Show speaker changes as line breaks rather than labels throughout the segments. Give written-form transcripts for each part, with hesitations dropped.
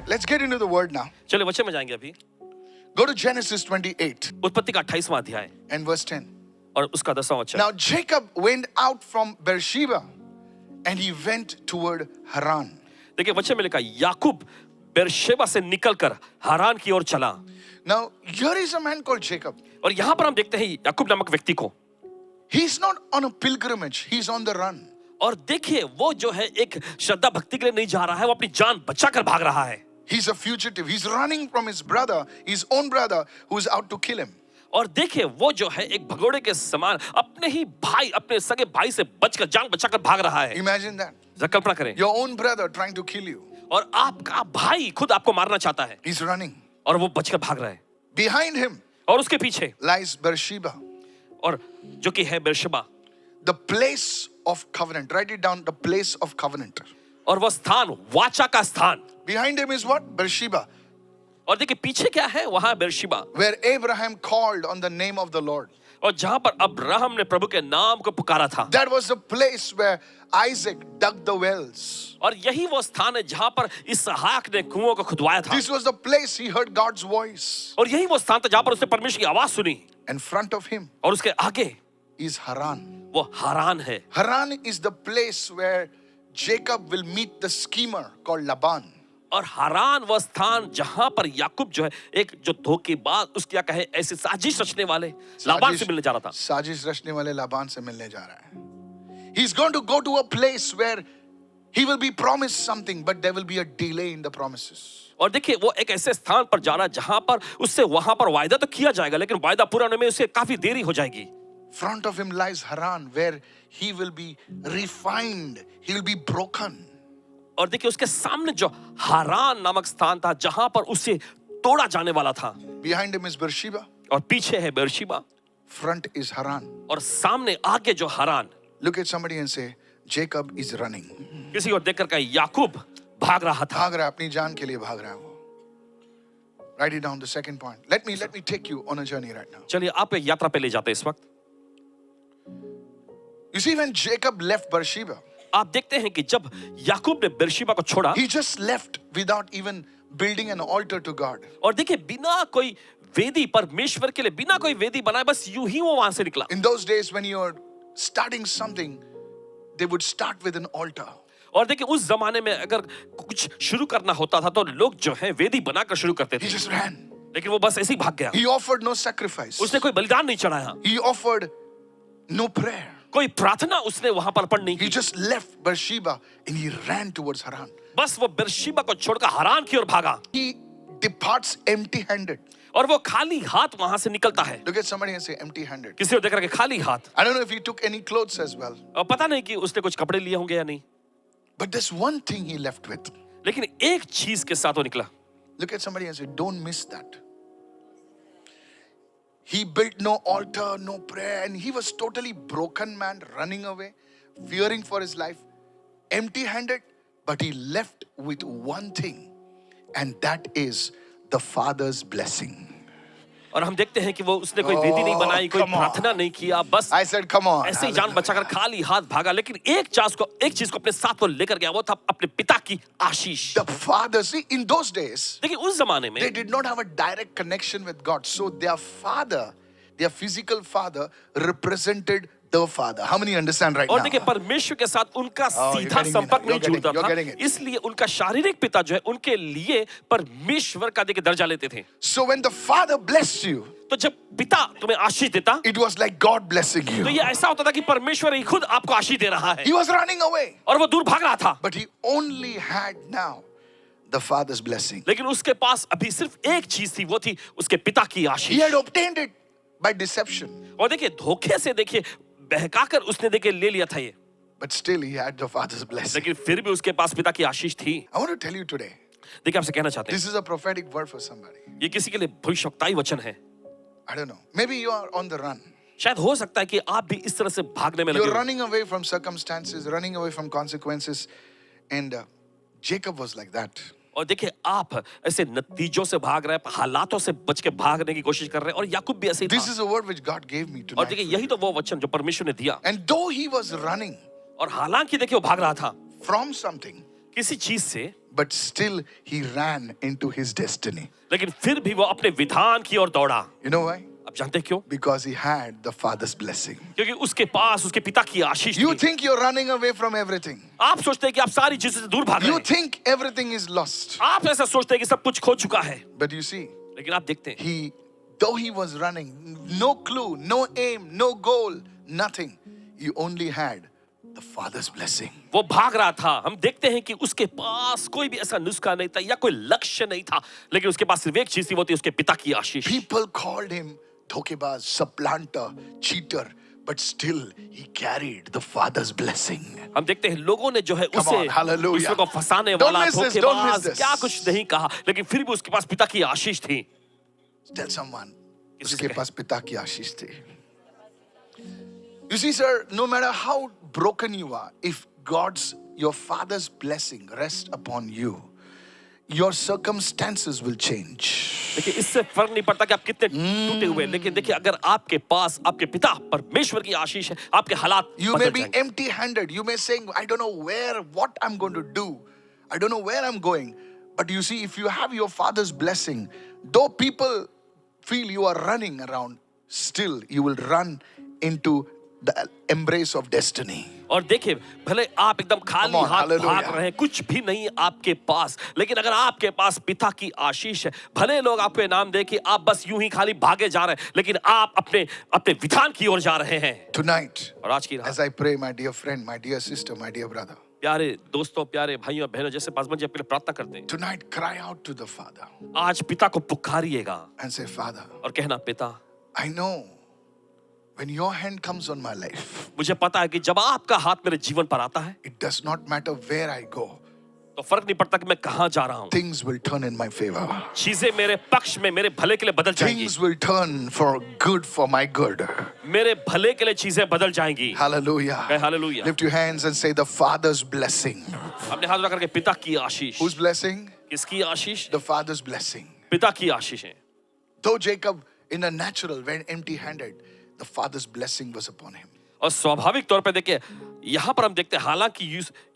Let's get into the word now.
चलिए वचन में जाएंगे अभी।
Go to Genesis 28
उत्पत्ति का 28वां अध्याय
and verse 10.
और उसका 10वां वचन।
Now Jacob went out from Beersheba and he went toward Haran.
देखिए वचन में लिखा याकूब बेरशेबा से निकलकर हारान की ओर चला।
Now here is a man called Jacob.
और यहाँ पर हम देखते हैं याकूब नामक व्यक्ति को।
He's not on a pilgrimage, he's on the run.
और देखिए वो जो है एक श्रद्धा भक्ति के लिए नहीं जा रहा है, वो अपनी जान बचाकर भाग रहा है।
He's a fugitive. He's running from his brother, his own brother, who's out to kill him.
और देखिए वो जो है एक भगोड़े के समान अपने ही भाई, अपने सगे भाई से बचकर जान बचाकर भाग रहा है।
Imagine that.
जरा कल्पना करें,
Your own brother trying to kill you.
और आपका भाई खुद आपको मारना चाहता है
He's running.
और वो बचकर भाग रहा है।
Behind him
और उसके पीछे
lies Beersheba,
और जो कि है Beersheba,
the place of covenant. Write it down, the place of covenant.
और वह स्थान वाचा का स्थान।
Behind him is what? Beersheba,
और देखिए पीछे क्या है, वहां Beersheba,
where Abraham called on the name of the Lord.
और जहां पर अब्राहम ने प्रभु के नाम को पुकारा था।
That was the place where Isaac dug the wells.
और यही वो स्थान है जहां पर इसहाक ने कुओं को खुदवाया था।
This was the place he heard God's voice.
और यही वो स्थान था जहां पर उसने परमेश्वर की आवाज सुनी।
In front of him
और उसके आगे
is Haran.
वो हारान है।
Haran is the place where Jacob will meet the schemer called Laban.
और हारान वह स्थान जहां पर याकूब जो है एक जो धोखेबाज, उसकी क्या कहे, ऐसे साजिश रचने वाले लाबान से मिलने जा रहा था।
साजिश रचने वाले लाबान से मिलने जा रहा है। He's going to go to a place where he will be promised something, but there will be a delay in the promises.
और देखिए वो एक ऐसे स्थान पर जा रहा है जहां पर उससे वहां पर वायदा तो किया जाएगा, लेकिन वायदा पूरा होने में उसे काफी देरी हो जाएगी।
Front of him lies Haran, where he will be refined, he will be broken.
और देखिए उसके सामने जो हारान नामक स्थान था जहां पर उसे तोड़ा जाने वाला था।
Behind him is Beersheba,
और पीछे है बेरशेबा,
front is Haran.
और सामने आगे जो हारान।
Look at somebody and say, Jacob is running.
किसी को देखकर कहे याकूब भाग रहा था।
भाग रहा है, अपनी जान के लिए भाग रहा है वो। Write it down, the second point. Let me take you on a journey right now.
चलिए आप एक यात्रा पे ले जाते हैं इस वक्त।
You see, when Jacob left Beersheba,
आप देखते हैं कि जब याकूब ने बेरशेबा को छोड़ा,
he just left without even building an altar to God.
और देखिए बिना कोई वेदी, परमेश्वर के लिए बिना कोई वेदी बनाए बस यूं ही वो वहां से निकला।
In those days, when you're starting something, they would start with an altar.
और देखिए उस जमाने में अगर कुछ शुरू करना होता था तो लोग जो है वेदी बनाकर शुरू करते
He
थे,
just ran.
लेकिन वो बस ऐसे ही भाग गया।
He offered no sacrifice.
उसने कोई बलिदान नहीं चढ़ाया,
He offered no prayer.
कोई प्रार्थना उसने वहां पर अर्पण नहीं
He
की।
just left Beersheba and he ran towards Haran.
बस वो बेरशेबा को छोड़कर हारान की ओर भागा,
He departs empty-handed.
और वो खाली हाथ वहां से निकलता है।
Look at somebody and say empty-handed.
किसी को देख रहा है कि खाली हाथ।
I don't know if he took any clothes as well,
और पता नहीं कि उसने कुछ कपड़े लिए होंगे या नहीं,
but there's one thing he left with.
लेकिन एक चीज के साथ वो निकला।
Look at somebody and say, don't miss that. He built no altar, no prayer, and he was totally broken man, running away, fearing for his life, empty-handed, but he left with one thing, and that is the Father's blessing.
और हम देखते हैं कि वो उसने कोई वेदी नहीं बनाई, कोई
come on.
प्रार्थना नहीं किया, बस
I said, come on.
ऐसे ही जान बचाकर खाली हाथ भागा। लेकिन एक चीज को अपने साथ वो लेकर गया, वो था अपने पिता की आशीष।
The Father, see, in those days,
देखिए उस जमाने में
they did not have a direct connection with God. So their father, their physical father, represented the Father. How many understand right
और
now?
देखिए परमेश्वर के साथ उनका
Oh, you're
सीधा
getting me
संपर्क
now.
नहीं जुड़ता
You're
था,
getting it.
इसलिए उनका शारीरिक पिता जो है उनके लिए परमेश्वर का देखिए दर्जा लेते थे।
So when the Father blessed you,
तो जब पिता तुम्हें आशीष देता
it was like God blessing you.
तो ये ऐसा होता था कि परमेश्वर ही खुद आपको आशीष दे रहा है,
He was running away,
और वो दूर भाग रहा था।
but he only had now the Father's blessing.
लेकिन उसके पास अभी सिर्फ एक चीज थी, वो थी उसके पिता की
He
Ashish.
had obtained it by deception,
और देखिए धोखे से देखिए बहकाकर उसने देखिए ले लिया था ये,
but still he had the Father's blessing.
लेकिन फिर भी उसके पास पिता की आशीष थी।
I want to tell you today,
देखिए आपसे कहना चाहते हैं,
this is a prophetic word for somebody.
ये किसी के लिए भविष्यवक्ताई वचन है।
I don't know. Maybe you are on the run.
शायद हो सकता है कि आप भी इस तरह से भागने में लगे
You're
हो।
running away from circumstances, running away from consequences, and Jacob was like that.
और देखिए आप ऐसे नतीजों से भाग रहे हैं, हालातों से बच के भागने की कोशिश कर रहे हैं, और याकूब भी ऐसे ही
This
था।
is a word which God gave me
और देखिए
tonight.
यही तो वो वचन जो परमेश्वर ने दिया।
And though he was running
और हालांकि देखिए वो भाग रहा था
from something,
किसी चीज से,
but still he ran into his destiny.
लेकिन फिर भी वो अपने विधान की ओर दौड़ा।
You know why?
आप जानते हैं क्यों?
Because he had the Father's blessing.
क्योंकि उसके पास उसके पिता की आशीष
You
थी।
think you're running away from everything.
आप सोचते हैं कि आप सारी चीजों से दूर भाग रहे
You
हैं।
think everything is lost.
आप ऐसा सोचते हैं कि सब कुछ खो चुका है,
But you see,
लेकिन आप देखते हैं
though he was running, no clue, no aim, no goal, nothing. He only had the Father's blessing.
वो भाग रहा था। हम देखते हैं कि उसके पास कोई भी ऐसा नुस्खा नहीं था या कोई लक्ष्य नहीं था, लेकिन उसके पास सिर्फ एक चीज थी, वो थी उसके पिता की आशीष।
People called him धोखेबाज, supplanter, cheater, but still he carried the Father's blessing.
हम देखते हैं लोगों ने जो है
Come
उसे
on, hallelujah.
दूसरों को फंसाने
Don't
वाला,
miss this, don't miss
धोखेबाज,
this.
क्या कुछ नहीं कहा, लेकिन फिर भी उसके पास पिता की आशीष थी।
Tell someone,
किसी
उसके
से
पास पिता की आशीष थी। You see, sir, no matter how broken you are, if your Father's blessing rests upon you, your circumstances will change.
देखिए, इससे फर्क नहीं पड़ता कि आप कितने टूटे हुए हैं, लेकिन देखिए अगर आपके पास आपके पिता परमेश्वर की आशीष है, आपके हालात
You may
बदल
be
जाएंगे।
empty-handed. You may saying, I don't know what I'm going to do. I don't know where I'm going. But you see, if you have your Father's blessing, though people feel you are running around, still you will run into the embrace of destiny.
और देखिए, भले आप एकदम खाली
Come on,
हाथ
hallelujah.
भाग रहे हैं, कुछ भी नहीं है आपके पास, लेकिन अगर आपके पास पिता की आशीष है, भले लोग आपको इनाम दे कि आप बस यूं ही खाली भागे जा रहे हैं, लेकिन आप अपने अपने विधान की ओर जा रहे हैं।
Tonight,
और आज की रात,
as I pray, my dear friend, my dear sister, my dear brother,
प्यारे दोस्तों, प्यारे भाइयों और बहनों, जैसे पासवान जी आपके लिए प्रार्थना करते हैं,
tonight cry out to the Father
आज पिता को पुकारिएगा
and say, Father,
और कहना, पिता,
I know when your hand comes on my life,
मुझे पता है कि जब आपका हाथ मेरे जीवन पर आता है,
it does not matter where I go,
तो फर्क नहीं पड़ता कि मैं कहां जा रहा हूं,
things will turn in my favor.
चीजें मेरे पक्ष में, मेरे भले के लिए बदल जाएंगी।
Things will turn for good for my good.
मेरे भले के लिए चीजें बदल जाएंगी।
Hallelujah.
कहे hallelujah.
Lift your hands and say the Father's blessing.
अपने हाथ उठा करके पिता की आशीष।
Whose blessing?
किसकी आशीष?
The Father's blessing.
पिता की आशीष है।
Though Jacob in the natural went empty-handed, the Father's blessing was upon him.
और स्वाभाविक तौर पे देखिए, यहाँ पर हम देखते हैं, हालांकि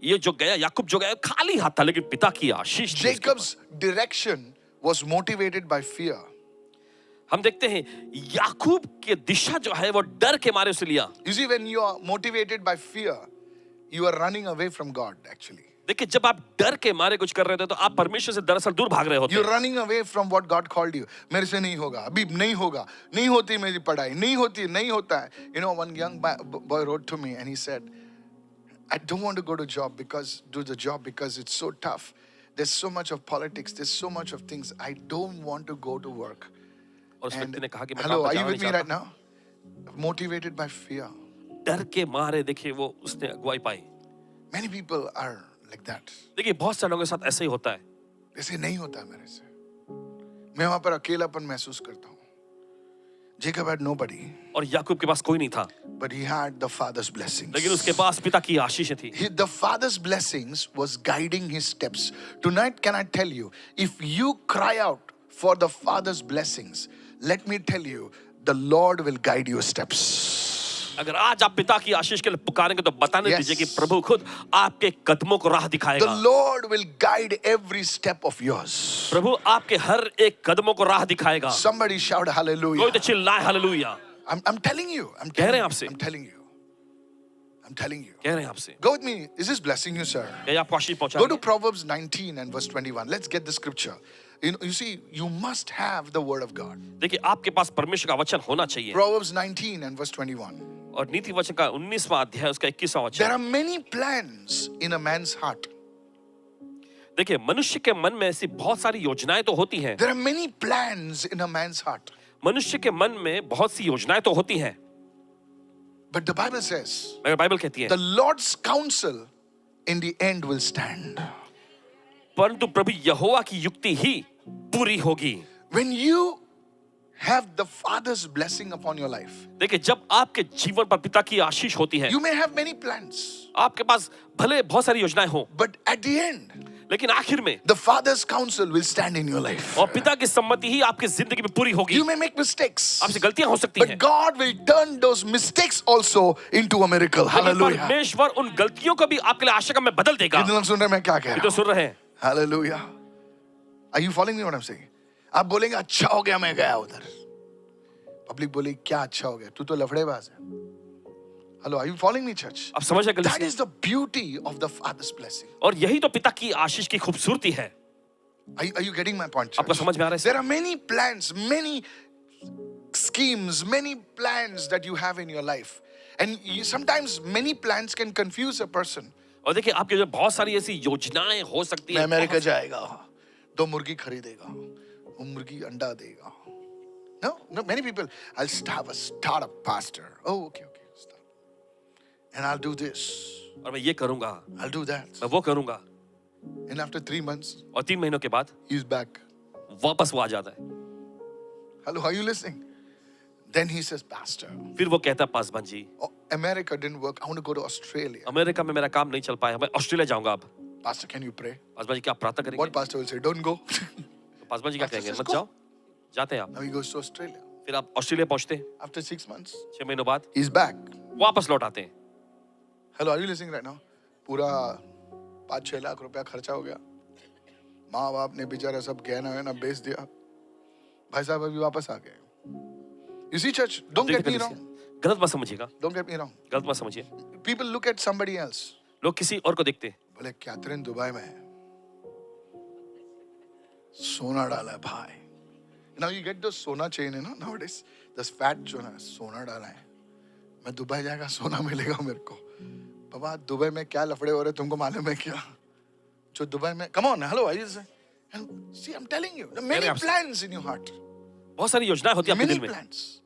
ये जो गया, याकूब जो गया, खाली हाथ था, लेकिन पिता की आशीष थी उसके
Jacob's direction was motivated by fear.
पास। हम देखते हैं याकूब की दिशा जो है वो डर के मारे उसे लिया।
You see, when you are motivated by fear, you are running away from God actually.
देखिए, जब आप डर के मारे कुछ कर रहे थे, तो आप परमेश्वर से दरअसल दूर भाग रहे होते
You're
हैं।
running away from what God called you. मेरे से नहीं होगा, अभी नहीं होगा, नहीं होती मेरी पढ़ाई, नहीं होती, नहीं होता है. You know, one young boy wrote to me and he said, I don't want to go to do the job because it's so tough. There's so much of politics, there's so much of things. I don't want to go to work.
और उस
And
व्यक्ति ने कहा कि मैं
hello,
काम पर
are you
जाना
with
नहीं
me right
चाहता।
now? Motivated by fear.
डर के मारे देखिए वो उसने अगुवाई पाई।
Many people are like that.
देखिए, बहुत सारे लोगों के साथ ऐसे ही होता है।
ऐसे नहीं होता है मेरे से. मैं वहां पर अकेलापन महसूस करता हूँ. Jacob had nobody,
और याकूब के पास कोई नहीं था,
but he had the Father's blessings.
लेकिन उसके पास पिता की आशीषें थी।
The Father's blessings was guiding his steps. Tonight, can I tell you, if you cry out for the Father's blessings, let me tell you, the Lord will guide your steps.
अगर आज आप पिता की आशीष के लिए पुकारेंगे, तो बताने
Yes.
दीजिए कि प्रभु खुद आपके कदमों को राह
The
दिखाएगा।
Lord will guide every step of yours.
प्रभु आपके हर एक कदमों को राह दिखाएगा।
Somebody shout
कोई
hallelujah.
तो चिल्लाए hallelujah.
I'm telling you. I'm
कह रहे
telling
हैं
you.
आपसे।
I'm telling you. I'm telling you.
कह रहे हैं आपसे,
Go with me. Is this blessing you, sir?
क्या ये आपको आशीष
Go
पहुंचा?
to Proverbs 19 and verse 21. Let's get the scripture. You see, you must have the word of God.
देखिए, आपके पास परमेश्वर का वचन होना चाहिए।
Proverbs 19 and verse 21.
और नीति वचन का 19वां अध्याय उसका 21वां
There
वचन।
are many plans in a man's heart.
देखिए, मनुष्य के मन में ऐसी बहुत सारी योजनाएं तो होती हैं।
There are many plans in a man's heart.
मनुष्य के मन में बहुत सी योजनाएं तो होती हैं,
But the Bible says,
मगर बाइबल कहती है,
the Lord's counsel in the end will stand.
परंतु प्रभु यहोवा की युक्ति ही पूरी होगी।
When you have the Father's blessing upon your life,
देखिए, जब आपके जीवन पर पिता की आशीष होती है,
you may have many plans.
आपके पास भले बहुत सारी योजनाएं हो,
But at the end,
लेकिन आखिर में
the Father's counsel will stand in your life.
और पिता की सम्मति ही आपकी जिंदगी में पूरी होगी.
You may make mistakes,
आपसे गलतियां हो सकती
but
हैं,
God will turn those mistakes also into a miracle.
लेकिन
Hallelujah.
परमेश्वर उन गलतियों को भी आपके लिए आशा में बदल देगा.
कितने लोग सुन रहे हैं मैं क्या कह
ये
रहा
तो
हूं?
सुन रहे हैं.
Hallelujah. Are you following me what I'm saying? आप बोलेंगे अच्छा हो गया मैं गया उधर. पब्लिक बोलेगी क्या अच्छा हो गया? तू तो लफड़ेबाज है. Hello, are you following me, church?
आप समझ रहे
That
हैं?
is the beauty of the Father's blessing.
और यही तो पिता की आशीष की खूबसूरती है.
Are you getting my point,
आपको
church?
समझ में आ रहा है?
There are many plans, many schemes, many plans that you have in your life. And sometimes many plans can confuse a person.
और देखिए आपके जो बहुत सारी ऐसी योजनाएं हो सकती
मैं
है.
अमेरिका जाएगा, 2 मुर्गी खरीदेगा, वो मुर्गी अंडा देगा. No, many people, I'll have a startup pastor. Oh, okay. Start. And I'll do this.
और मैं ये करूंगा,
I'll do that.
मैं वो करूंगा.
And after 3 months,
और 3 महीनों के बाद
he's back.
वापस वो आ जाता है.
Hello, are you listening? Then he says, Pastor,
फिर वो कहता है Paswan ji,
oh, America didn't work. I want to go to Australia.
America में मेरा काम नहीं चल पाया, मैं ऑस्ट्रेलिया जाऊंगा अब.
Pastor, can you pray?
Paswan ji क्या आप प्रार्थना करेंगे?
What pastor will say? Don't go.
तो पासवान जी क्या
Pastor
कहेंगे?
says,
मत
"Go."
जाओ. जाते हैं आप.
Now he goes to Australia.
फिर आप ऑस्ट्रेलिया पहुंचते हैं.
After 6 months,
6 महीनों बाद
he's back.
वापस लौट आते हैं.
Hello, are you listening right now? पूरा 5-6 लाख रुपया खर्चा हो गया. माँ बाप ने बेचारा सब गहना वहना बेच दिया. भाई साहब अभी वापस आ गए. You see, church, don't get me wrong.
गलत मत समझिएगा.
Don't get me wrong.
गलत मत समझिए.
People look at somebody else.
लोग किसी और को देखते हैं.
बोले कैथरीन दुबई में है. सोना डाला है भाई. Now you get those सोना chain, nowadays. This fat जो ना सोना डाला है. मैं दुबई जाएगा सोना मिलेगा मेरे को. बाबा दुबई में क्या लफड़े हो रहे तुमको मालूम है क्या? जो दुबई में, come on, hello, are you listening? And see, I'm telling you, there are many plans in your heart.
बहुत सारी योजनाएं होती है आपके
Many
दिल में.
plans.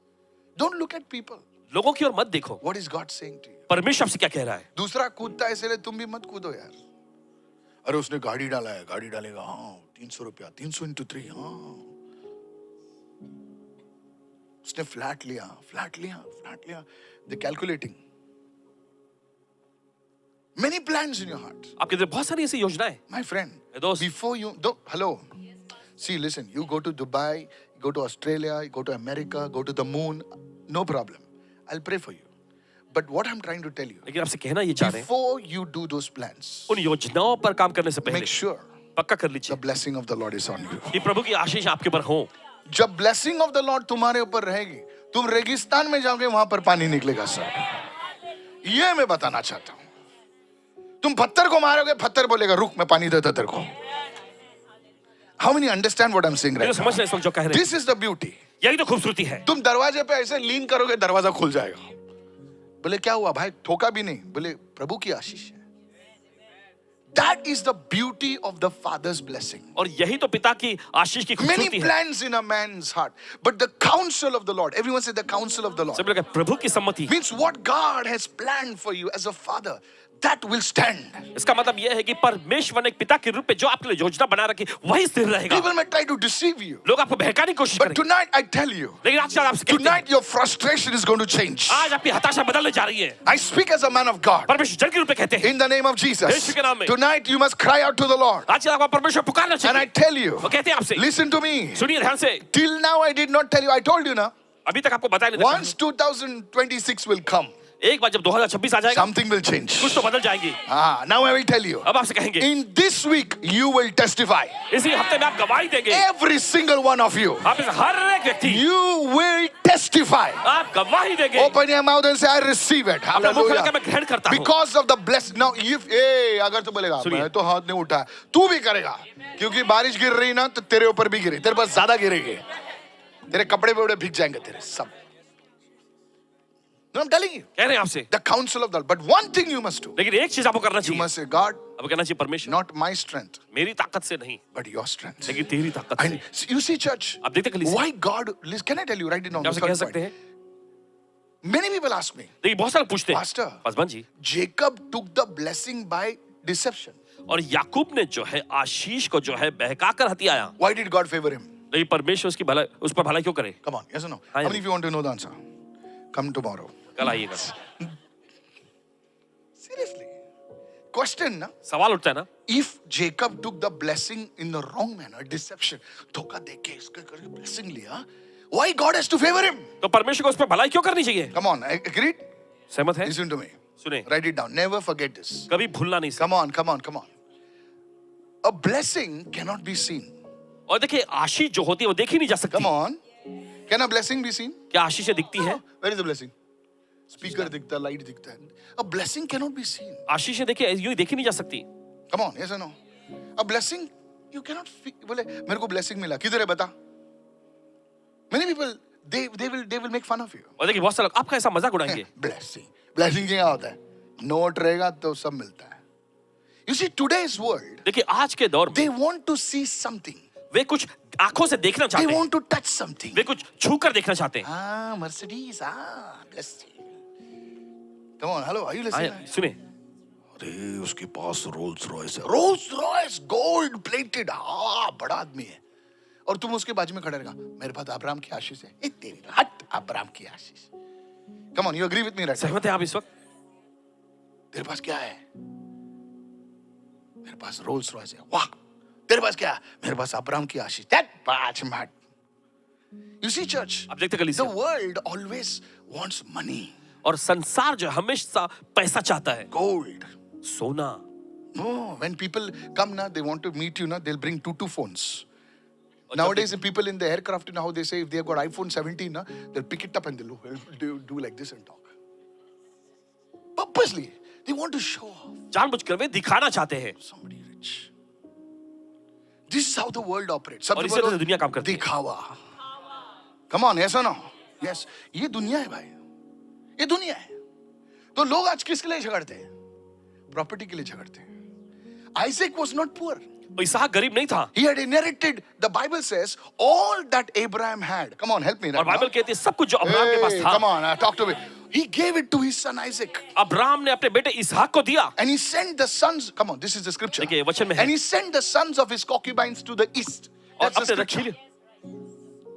Don't look at people.
लोगों की ओर मत देखो.
What is God saying to you?
परमेश्वर आपसे क्या कह रहा है?
दूसरा कूदता है इसलिए तुम भी मत कूदो यार. अरे उसने गाड़ी डाला है, गाड़ी डालेगा, हाँ 300 रुपया, 300 into 3, हाँ. उसने फ्लैट लिया. They're calculating. Many plans in your heart.
आपके दिल में बहुत सारी ऐसी योजनाएं.
My friend,
दोस्त.
before you, hello. See, listen, you go to Dubai, you go to Australia, you go to America, go to the moon, no problem. I'll pray for you. But what I'm trying to tell you,
लेकिन आपसे कहना ये चाह रहे हैं,
before you do those plans,
उन योजनाओं पर काम करने से पहले
make sure
पक्का कर
the
लीजिए
blessing of the Lord is on you.
कि प्रभु की आशीष आपके ऊपर हो.
जब blessing of the Lord तुम्हारे ऊपर रहेगी, तुम रेगिस्तान में जाओगे वहां पर पानी निकलेगा सर. ये मैं बताना चाहता हूं. तुम पत्थर को मारोगे, पत्थर बोलेगा रुक मैं पानी देता तेरे को. How many understand what I'm saying
ये
right
तो
now?
समझ रहे हैं इस वक्त जो कह रहे हैं.
This is the beauty.
यही तो खूबसूरती है.
तुम दरवाजे पे ऐसे लीन करोगे दरवाजा खुल जाएगा. बोले क्या हुआ भाई? ठोका भी नहीं. बोले प्रभु की आशीष है. That is the beauty of the Father's blessing.
और यही तो पिता की आशीष की
Many
खूबसूरती है.
plans in a man's heart, but the counsel of the Lord. Everyone say the counsel of the Lord.
सब लोग कहते हैं, प्रभु की सम्मति.
Means what God has planned for you as a father, that will stand.
इसका मतलब यह है कि परमेश्वर ने एक पिता के रूप में जो आपके लिए योजना बना रखी वही स्थिर रहेगा.
People may try to deceive you,
लोग आपको बहकाने की कोशिश
but
करेंगे.
tonight I tell you,
लेकिन आज आपसे कहते हैं,
tonight your frustration is going to change.
आज आपकी हताशा बदलने जा रही है.
I speak as a man of God.
परमेश्वर जन के रूप में कहते हैं,
In the name of Jesus.
यीशु के नाम में.
Tonight you must cry out to the Lord.
आज आपको परमेश्वर पुकारना
And I
चाहिए.
tell you,
वो कहते हैं आपसे,
listen to me.
सुनिए ध्यान से.
Till now I did not tell you. I told you now.
अभी तक आपको बताया नहीं था.
Once 2026 will come,
एक बार जब 2026 आ जाएगा,
something will change.
कुछ तो बदल जाएंगी.
Now I will tell you.
अब आपसे कहेंगे,
In this week you will testify.
इसी हफ्ते में आप गवाही देंगे.
Every single one of you.
आप इस हर एक व्यक्ति,
You will testify.
आप गवाही देंगे.
Open your mouth and say, I receive it.
अपना मुंह खोल
Hallelujah.
के मैं ग्रहण करता हूँ.
Because of the blessing. Now, if, अगर तू बोलेगा,
सुनिए.
मैं तो हाथ नहीं उठा, तू भी करेगा. क्योंकि बारिश गिर रही ना, तो तेरे ऊपर भी गिरी. तेरे पास ज्यादा गिरेगी. तेरे कपड़े पे भीग जाएंगे तेरे सब. No, I'm telling you.
कह रहे हैं आपसे.
The counsel of the Lord. But one thing you must do.
लेकिन एक चीज आपको करना
You
चाहिए.
must say, God,
अब कहना चाहिए परमेश्वर,
not my strength,
मेरी ताकत से नहीं,
but your strength.
लेकिन तेरी ताकत
And
से.
you see, church,
आप देखते कलीसिया.
why God, can I tell you, write it down.
क्या
the
आपसे कह
third
सकते
point.
हैं?
Many people ask me,
देखिए बहुत सारे पूछते हैं,
Pastor,
Paswan ji,
Jacob took the blessing by deception.
और याकूब ने जो है आशीष को जो है बहकाकर हथियाया.
Why did God favor him?
लेकिन परमेश्वर उसकी भलाई, उस पर भलाई क्यों करे?
Come on, yes or no?
हाँ,
How many of you want to know the answer? Come tomorrow.
कल आइएगा.
Seriously. question, na?
सवाल उठता है ना,
If Jacob took the blessing in the wrong manner, deception, धोखा देके इसके करके blessing लिया, why God has to favor him?
तो परमेश्वर को उस पर भलाई क्यों करनी चाहिए?
Come on, agreed?
सहमत है?
Listen to me.
सुने,
Write it down. Never forget this.
कभी भूलना नहीं।
Come on, come on, come on. A blessing cannot be seen.
और देखिए आशीष जो होती है वो देखी नहीं जा सकती।
Come on. Can a blessing be seen?
क्या आशीषें दिखती है?
Where is the blessing? Speaker दिखता, light दिखता है. A blessing cannot be seen.
आशीषें देखिए यूं ही देखी नहीं जा सकती।
Come on, yes or no? A blessing you cannot feel. बोले मेरे को blessing मिला, किधर है बता? Many people they will make fun of you.
और देखिए बहुत सारे लोग आपका ऐसा मजाक उड़ाएंगे।
Blessing क्या होता है? नोट रहेगा तो सब मिलता है. You see, today's world,
देखिए आज के दौर में
they want to see something.
वे कुछ आंखों से देखना
They
चाहते हैं,
want to touch something.
वे कुछ छू कर देखना चाहते हैं।
Ah, Mercedes, blessing. Come on, hello, are you listening?
सुने,
अरे उसके पास रोल्स रॉयस है. Rolls Royce gold plated. बड़ा आदमी है. और तुम उसके बाजू में खड़े रहेगा. मेरे पास अब्राहम की आशीष है. तेरी हट अब्राहम की आशीष. Come on, you agree with me right now?
सहमत है आप इस वक्त?
तेरे पास क्या है? मेरे पास रोल्स रॉयस है. वाह. तेरे पास क्या है? मेरे पास अब्राहम की आशीष. That पांच मिनट. You see, church,
आप देखते कलीसिया,
the world always wants money,
और संसार जो हमेशा पैसा चाहता है,
gold.
सोना।
No, when people come now, they want to meet you now, they'll bring two phones. Nowadays, the people in the aircraft, you know how they say if they have got iPhone 17, now, they'll pick it up and they'll do like this and talk. Purposely, they want to show off.
जानबूझकर वे दिखाना चाहते हैं।
Somebody rich. This is how the world operates.
और इसी तरह से दुनिया काम करती है।
दिखावा. Come on, yes or no? Yes. ये दुनिया है भाई. ये दुनिया है. तो लोग आज किसके लिए झगड़ते हैं? प्रॉपर्टी के लिए झगड़ते हैं. Isaac was not poor.
इसहाक गरीब नहीं था,
He had inherited, the Bible says, all that Abraham had. Come on, help me.
और बाइबल कहती है सब कुछ जो अब्राहम के पास
Hey,
था,
come on, talk to me. He gave it to his son Isaac.
Abraham ने अपने बेटे इसहाक को दिया।
And he sent the sons, come on, this is the scripture.
देखिए वचन में है,
And he sent the sons of his concubines to the east.
और
That's the
अपने
scripture.
रखीले,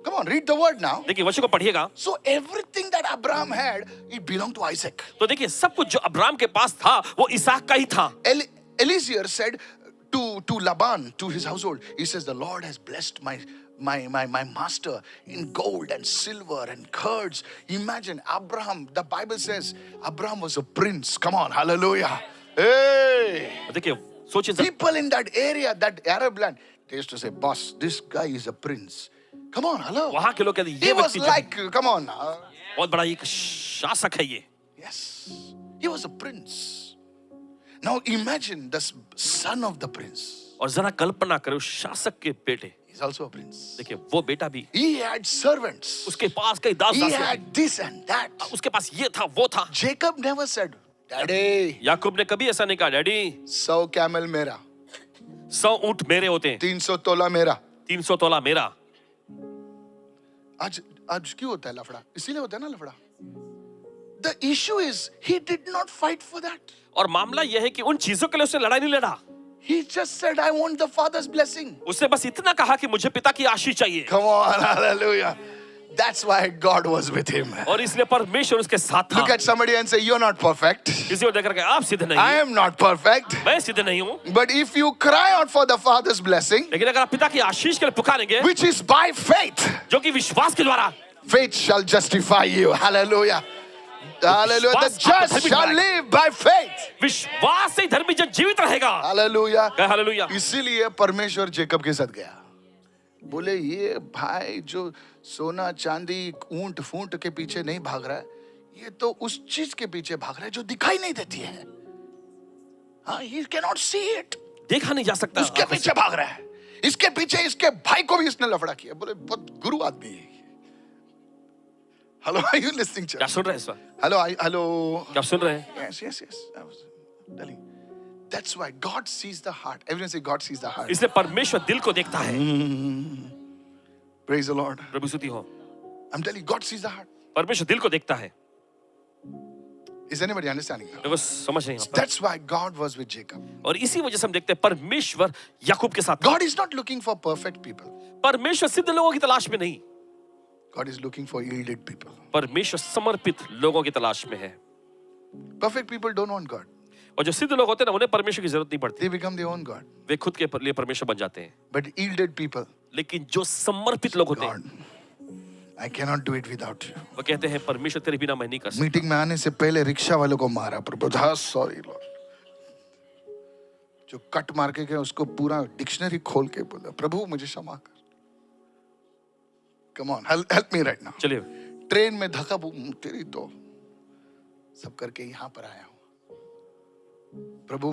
Come on, read the word now.
देखिए वचन को पढ़िएगा।
So everything that Abraham had, it belonged to Isaac.
तो देखिए सब कुछ जो अब्राहम के पास था वो इसहाक का ही था।
Eliezer said to Laban, to his household, he says, the Lord has blessed my master in gold and silver and curds. Imagine Abraham, the Bible says Abraham was a prince. Come on, hallelujah. Hey,
देखिए सोचिए सब,
people in that area, that Arab land, they used to say, boss, this guy is a prince. Come on, hello.
वहां के लोग कहते हैं
He
ये
was
व्यक्ति जो
like, come on.
बहुत बड़ा एक शासक है ये।
Yes, he was a prince. Now imagine the son of the prince.
और जरा कल्पना करो शासक के बेटे,
He's also a prince.
देखिए वो बेटा भी,
He had servants.
उसके पास कई दास
He
दासियां,
had this and that.
उसके पास ये था वो था।
Jacob never said, Daddy,
याकूब ने कभी ऐसा नहीं कहा, डैडी
100 camel मेरा,
100 ऊंट मेरे होते हैं,
300 तोला मेरा.
300 तोला मेरा।
आज क्यों होता है लफड़ा? इसीलिए होता है ना लफड़ा. The issue is he did not fight for that.
और मामला यह है कि उन चीजों के लिए उसने लड़ाई नहीं लड़ा,
He just said, I want the father's blessing.
उसने बस इतना कहा कि मुझे पिता की आशीष चाहिए।
Come on, hallelujah. That's why God was with him.
और इसलिए परमेश्वर उसके साथ था।
Look at somebody and say, you're not perfect.
किसी और देखकर आप सिद्ध नहीं,
I am not perfect.
मैं सिद्ध नहीं हूँ,
But if you cry out for the father's blessing,
लेकिन अगर आप पिता की आशीष के लिए पुकारेंगे,
which is by faith,
जो कि विश्वास के द्वारा,
faith shall justify you. Hallelujah. Hallelujah. The just shall live by faith.
विश्वास से धर्मी जन जीवित रहेगा।
Hallelujah.
हालेलुया।
इसीलिए परमेश्वर जेकब के साथ गया. बोले ये भाई जो सोना चांदी ऊंट फूंट के पीछे नहीं भाग रहा है, ये तो उस चीज के पीछे भाग रहा है जो दिखाई नहीं देती है. हाँ, he cannot see it.
देखा नहीं जा सकता,
उसके पीछे भाग रहा है. इसके पीछे इसके भाई को भी इसने लफड़ा किया. बोले बहुत गुरु आदमी है. Hello, are you listening,
क्या
church?
सुन रहे हैं इस वक्त?
Hello.
क्या सुन रहे हैं?
Yes. I was telling. That's why God sees the heart. Everyone say God sees the heart.
इसलिए परमेश्वर दिल को देखता है।
Praise the Lord.
प्रभु स्तुति हो।
I'm telling you, God sees the heart.
परमेश्वर दिल को देखता है।
Is anybody understanding now?
देखो समझ रहे हैं।
That's why God was with Jacob.
और इसी वजह से हम देखते हैं परमेश्वर याकूब के साथ।
God is not looking for perfect people.
परमेश्वर सिद्ध लोगों की तलाश में नहीं,
God is looking for yielded people.
परमेश्वर समर्पित लोगों की तलाश में है।
Perfect people don't want God.
और जो सिद्ध लोग होते हैं ना, उन्हें परमेश्वर की जरूरत नहीं पड़ती,
They become their own God.
वे खुद के लिए परमेश्वर बन जाते हैं।
But yielded people,
लेकिन जो समर्पित लोग होते हैं,
God, I cannot do it without you.
वो कहते हैं परमेश्वर तेरे बिना मैं नहीं कर सकता।
मीटिंग में आने से पहले रिक्शा वालों को मारा, प्रभु सॉरी लॉर्ड। जो कट मार के गए उसको पूरा डिक्शनरी खोल के बोला, प्रभु मुझे क्षमा कर। Come on, help me right now.
चलिए,
ट्रेन में धक्का तेरी तो सब करके यहाँ पर आया हूँ। प्रभु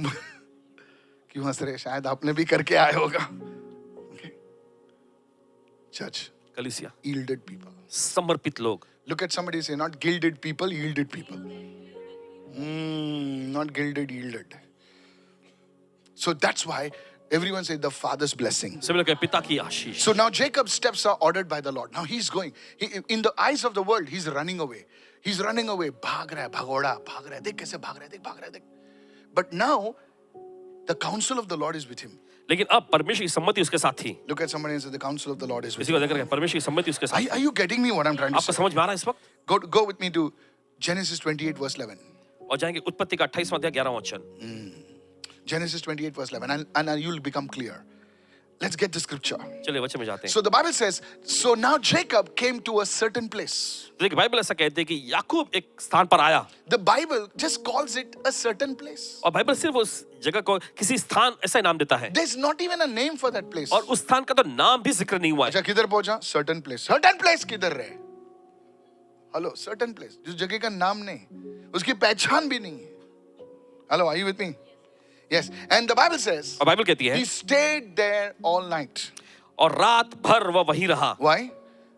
क्यों हंस रहे? शायद आपने भी करके आए होगा। Church,
कलीसिया,
yielded people.
समर्पित लोग।
Look at somebody, say not gilded people, yielded people. Not gilded, yielded. So that's why everyone say the Father's blessing.
सभी लोग कहते हैं पिता की आशीष।
So now Jacob's steps are ordered by the Lord. Now he's going. In the eyes of the world, he's running away. He's running away. भाग रहा है, भगोड़ा, भाग रहा है। देख कैसे भाग रहा है, देख भाग रहा है, देख। But now, the counsel of the Lord is with him.
लेकिन अब परमेश्वर की सम्मति उसके साथ थी।
Look at somebody and say the counsel of the Lord is with
इसी
him.
को देखकर परमेश्वर की सम्मति उसके साथ।
Are you getting me what I'm trying to
आपको
say?
समझ में आ रहा है इस वक्त?
Go with me to Genesis 28 verse 11.
और जाएंगे उत्पत्ति का 28वां अध्याय 11वां वचन।
Genesis 28 verse 11 and you'll become clear. Let's get the scripture.
चलिए वचन में जाते हैं।
So the Bible says, so now Jacob came to a certain place.
देखिए बाइबल ऐसा कहते हैं कि याकूब एक स्थान पर आया,
The Bible just calls it a certain place.
और बाइबल सिर्फ उस जगह को किसी स्थान ऐसा ही नाम देता है,
There's not even a name for that place.
और उस स्थान का तो नाम भी जिक्र नहीं हुआ है।
अच्छा किधर पहुंचा? Certain place. Certain place किधर रहे? Hello, certain place. जिस जगह का नाम नहीं, उसकी पहचान भी नहीं है. Hello, are you with me? Yes. And the Bible says,
और बाइबल कहती है
he stayed there all night.
और रात भर वह वहीं रहा,
Why?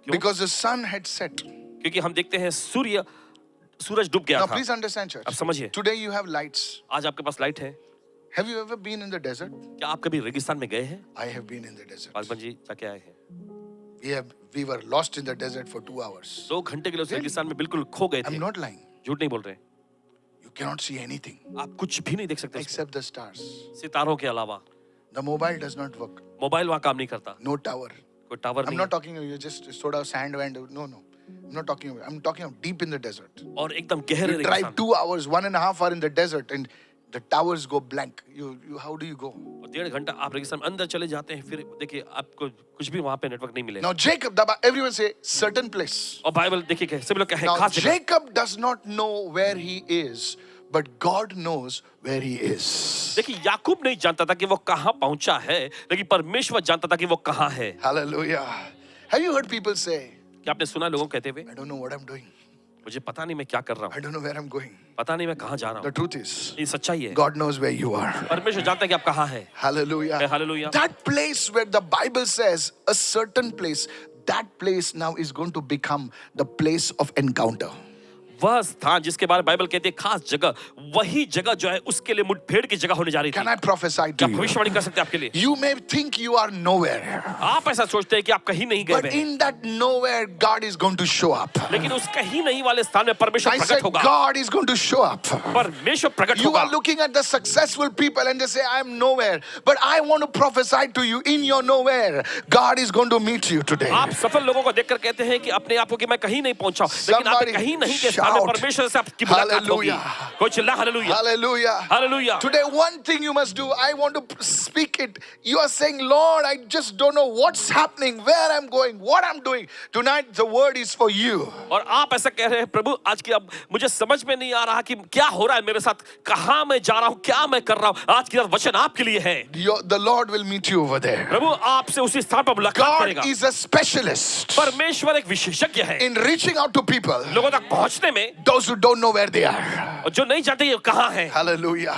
Because the sun had set.
क्योंकि हम देखते हैं सूरज डूब गया
Now
था।
please understand, church.
अब समझिए,
Today you have lights.
आज आपके पास लाइट है।
Have you ever been in the desert?
क्या आप कभी रेगिस्तान में गए हैं?
I have been in the desert.
Paswan ji जाके आए हैं।
We were lost in the desert for 2 hours.
2 घंटे के लिए उस रेगिस्तान में बिल्कुल खो गए थे।
I'm not lying.
झूठ नहीं बोल रहे।
You cannot see anything
आप कुछ भी नहीं देख सकते उसमें,
except the stars.
सितारों के अलावा।
The mobile does not work.
Mobile वहाँ काम नहीं करता,
No tower.
कोई टावर
I'm
नहीं
not talking you just sort of sand and no. I'm not talking about. I'm talking of deep in the desert.
और एकदम गहरे
You drive
रेगिस्तान।
2 hours, 1.5 hours in the desert, and the towers go blank. How do you go?
और 1.5 घंटा आप रेगिस्तान में अंदर चले जाते हैं, फिर देखिए आपको कुछ भी वहाँ पे नेटवर्क नहीं मिलेगा।
Now Jacob, everyone say certain place.
और बाइबल देखिए सभी लोग कहे
Now
खास जगह।
Jacob does not know where he is, but God knows where he is.
देखिए याकूब नहीं जानता था कि वो कहाँ पहुंचा है, लेकिन परमेश्वर जानता था कि वो कहाँ है।
Hallelujah. Have you heard people say,
क्या आपने सुना लोगों को कहते हुए,
I don't know what I'm doing.
मुझे पता नहीं मैं क्या कर रहा
I
हूँ,
don't know where I'm going.
पता नहीं मैं कहाँ जा रहा
The
हूँ।
truth is,
ये सच्चाई है,
God knows where you are.
परमेश्वर जानता है कि आप कहाँ हैं।
Hallelujah.
Hallelujah.
That place where the Bible says a certain place, that place now is going to become the place of encounter.
वह स्थान जिसके बारे में बाइबल कहती है खास जगह, वही जगह जो है उसके लिए मुठभेड़ की जगह होने जा रही थी।
Can I prophesy
क्या
to you?
भविष्यवाणी कर सकते हैं आपके लिए?
You may think you are nowhere,
आप ऐसा सोचते हैं कि आप कहीं नहीं गए
but
हुए हैं,
in that nowhere, God is going to show up.
लेकिन उस कहीं नहीं वाले स्थान में परमेश्वर
I
प्रकट
said,
होगा।
God is going to show up.
परमेश्वर प्रकट
You
होगा।
are looking at the successful people and they say, I am nowhere. But I want to prophesy to you, in your nowhere, God is going to meet you today.
आप सफल लोगों को देखकर कहते हैं कि अपने आप को कि मैं कहीं नहीं पहुंचा हूं, लेकिन आप
Somebody
कहीं नहीं के स्थान में
shout,
परमेश्वर से आपकी मुलाकात होगी।
Hallelujah.
कोई चिल्ला hallelujah,
Hallelujah.
Hallelujah.
Today, one thing you must do, I want to speak it. You are saying, Lord, I just don't know what's happening, where I'm going, what I'm doing. Tonight, the word is for you.
और आप ऐसा कह रहे हैं, प्रभु आज की अब मुझे समझ में नहीं आ रहा कि क्या हो रहा है मेरे साथ, कहां मैं जा रहा हूं, क्या मैं कर रहा हूं। आज की वचन आपके लिए है।
The Lord will meet you over there.
प्रभु आपसे उसी स्थान पर मुलाकात करेगा।
God is a specialist
परमेश्वर एक विशेषज्ञ है
in reaching out to people,
लोगों तक पहुंचने में,
those who don't know where they are.
और जो नहीं जानते ये कहां है।
Hallelujah.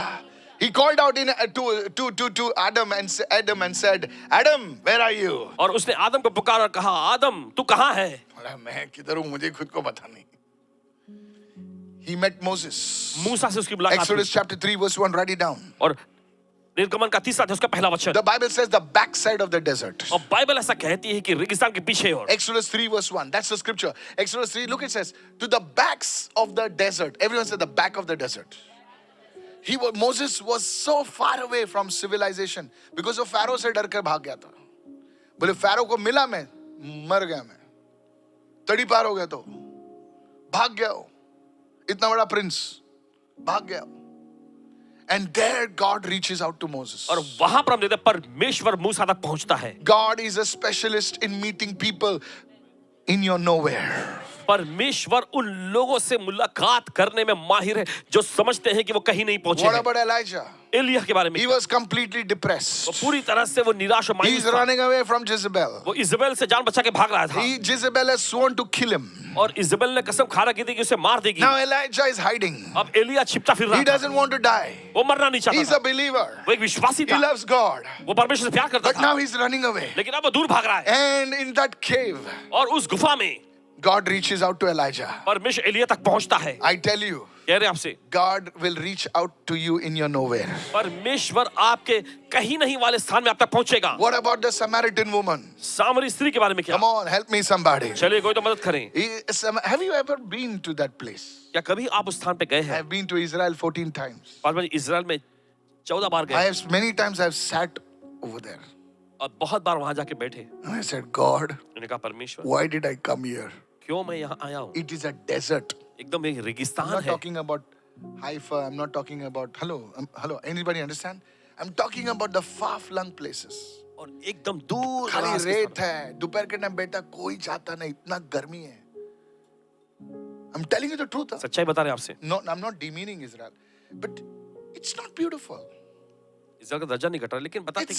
He called out to Adam and said, Adam, where are you?
और उसने आदम को पुकारा और कहा, आदम तू कहां है?
बोला, मैं किधर हूं मुझे खुद को पता नहीं. He met Moses.
मूसा से उसकी मुलाकात
Exodus
हुई।
chapter 3 verse 1, write it down.
और निर्गमन का 3 अध्याय उसका पहला वचन।
The Bible says the backside of the desert.
और बाइबल ऐसा कहती है कि रेगिस्तान के पीछे और
Exodus 3 verse 1, that's the scripture. Exodus 3, look, it says, to the backs of the desert. Everyone said the back of the desert. Moses was so far away from civilization because वो Pharaoh से डर कर भाग गया था. बोले Pharaoh को मिला मैं, मर गया मैं. तड़ी पार हो गया तो भाग गया हो. इतना बड़ा प्रिंस भाग गया. And there God reaches out to Moses.
और वहां पर हम देखते हैं परमेश्वर मूसा तक पहुंचता है।
God is a specialist in meeting people in your nowhere.
परमेश्वर उन लोगों से मुलाकात करने में माहिर है जो समझते हैं कि वो कहीं नहीं पहुंचे
What
हैं।
about Elijah?
एलिय्याह के बारे में
He was completely depressed.
वो पूरी तरह से वो निराश और
He's
मायूस था।
running away from Jezebel.
वो इजेबेल से जान बचा के भाग रहा था
Jezebel has sworn to kill him.
और इजेबेल ने कसम खा रखी थी कि उसे मार देगी।
Now Elijah is hiding.
अब एलिय्याह छिपता फिर
He
रहा था।
doesn't want to die.
वो मरना नहीं चाहता
He's
था।
a believer.
वो एक विश्वासी
He
था।
loves God.
वो परमेश्वर से प्यार करता
But
था।
now he's running away.
लेकिन अब वो दूर भाग रहा है
And in that cave,
और उस गुफा में
God reaches out to Elijah.
परमेश्वर एलिय्याह तक पहुंचता है।
I tell you,
कह रहे हैं आपसे
God will reach out to you in your nowhere.
परमेश्वर आपके कहीं नहीं वाले स्थान में आप तक पहुंचेगा।
What about the Samaritan woman?
सामरी स्त्री के बारे में क्या?
Come on, help me somebody.
चलिए कोई तो मदद करें।
Have you ever been to that place?
क्या कभी आप उस स्थान पे गए हैं?
I've been to Israel 14 times.
Paswan ji Israel में 14 बार गए
Many times I've sat over there.
और बहुत बार वहां जाके बैठे।
And I said, God,
मैंने कहा परमेश्वर
why did I come here?
क्यों मैं यहाँ आया हूँ?
It is a desert.
एकदम एक
I'm
रेगिस्तान
not
है।
talking about Haifa. I'm not talking about, hello, anybody understand? I'm talking about the far-flung places.
और एकदम दूर
खाली
दराज के
रेत
स्थान।
है, दोपहर के टाइम बेटा कोई जाता नहीं, इतना गर्मी है. I'm telling you the truth.
सच्चाई बता रहे हैं आपसे।
No, I'm not demeaning Israel, but it's not beautiful.
Israel का दर्जा नहीं घट रहा लेकिन बताते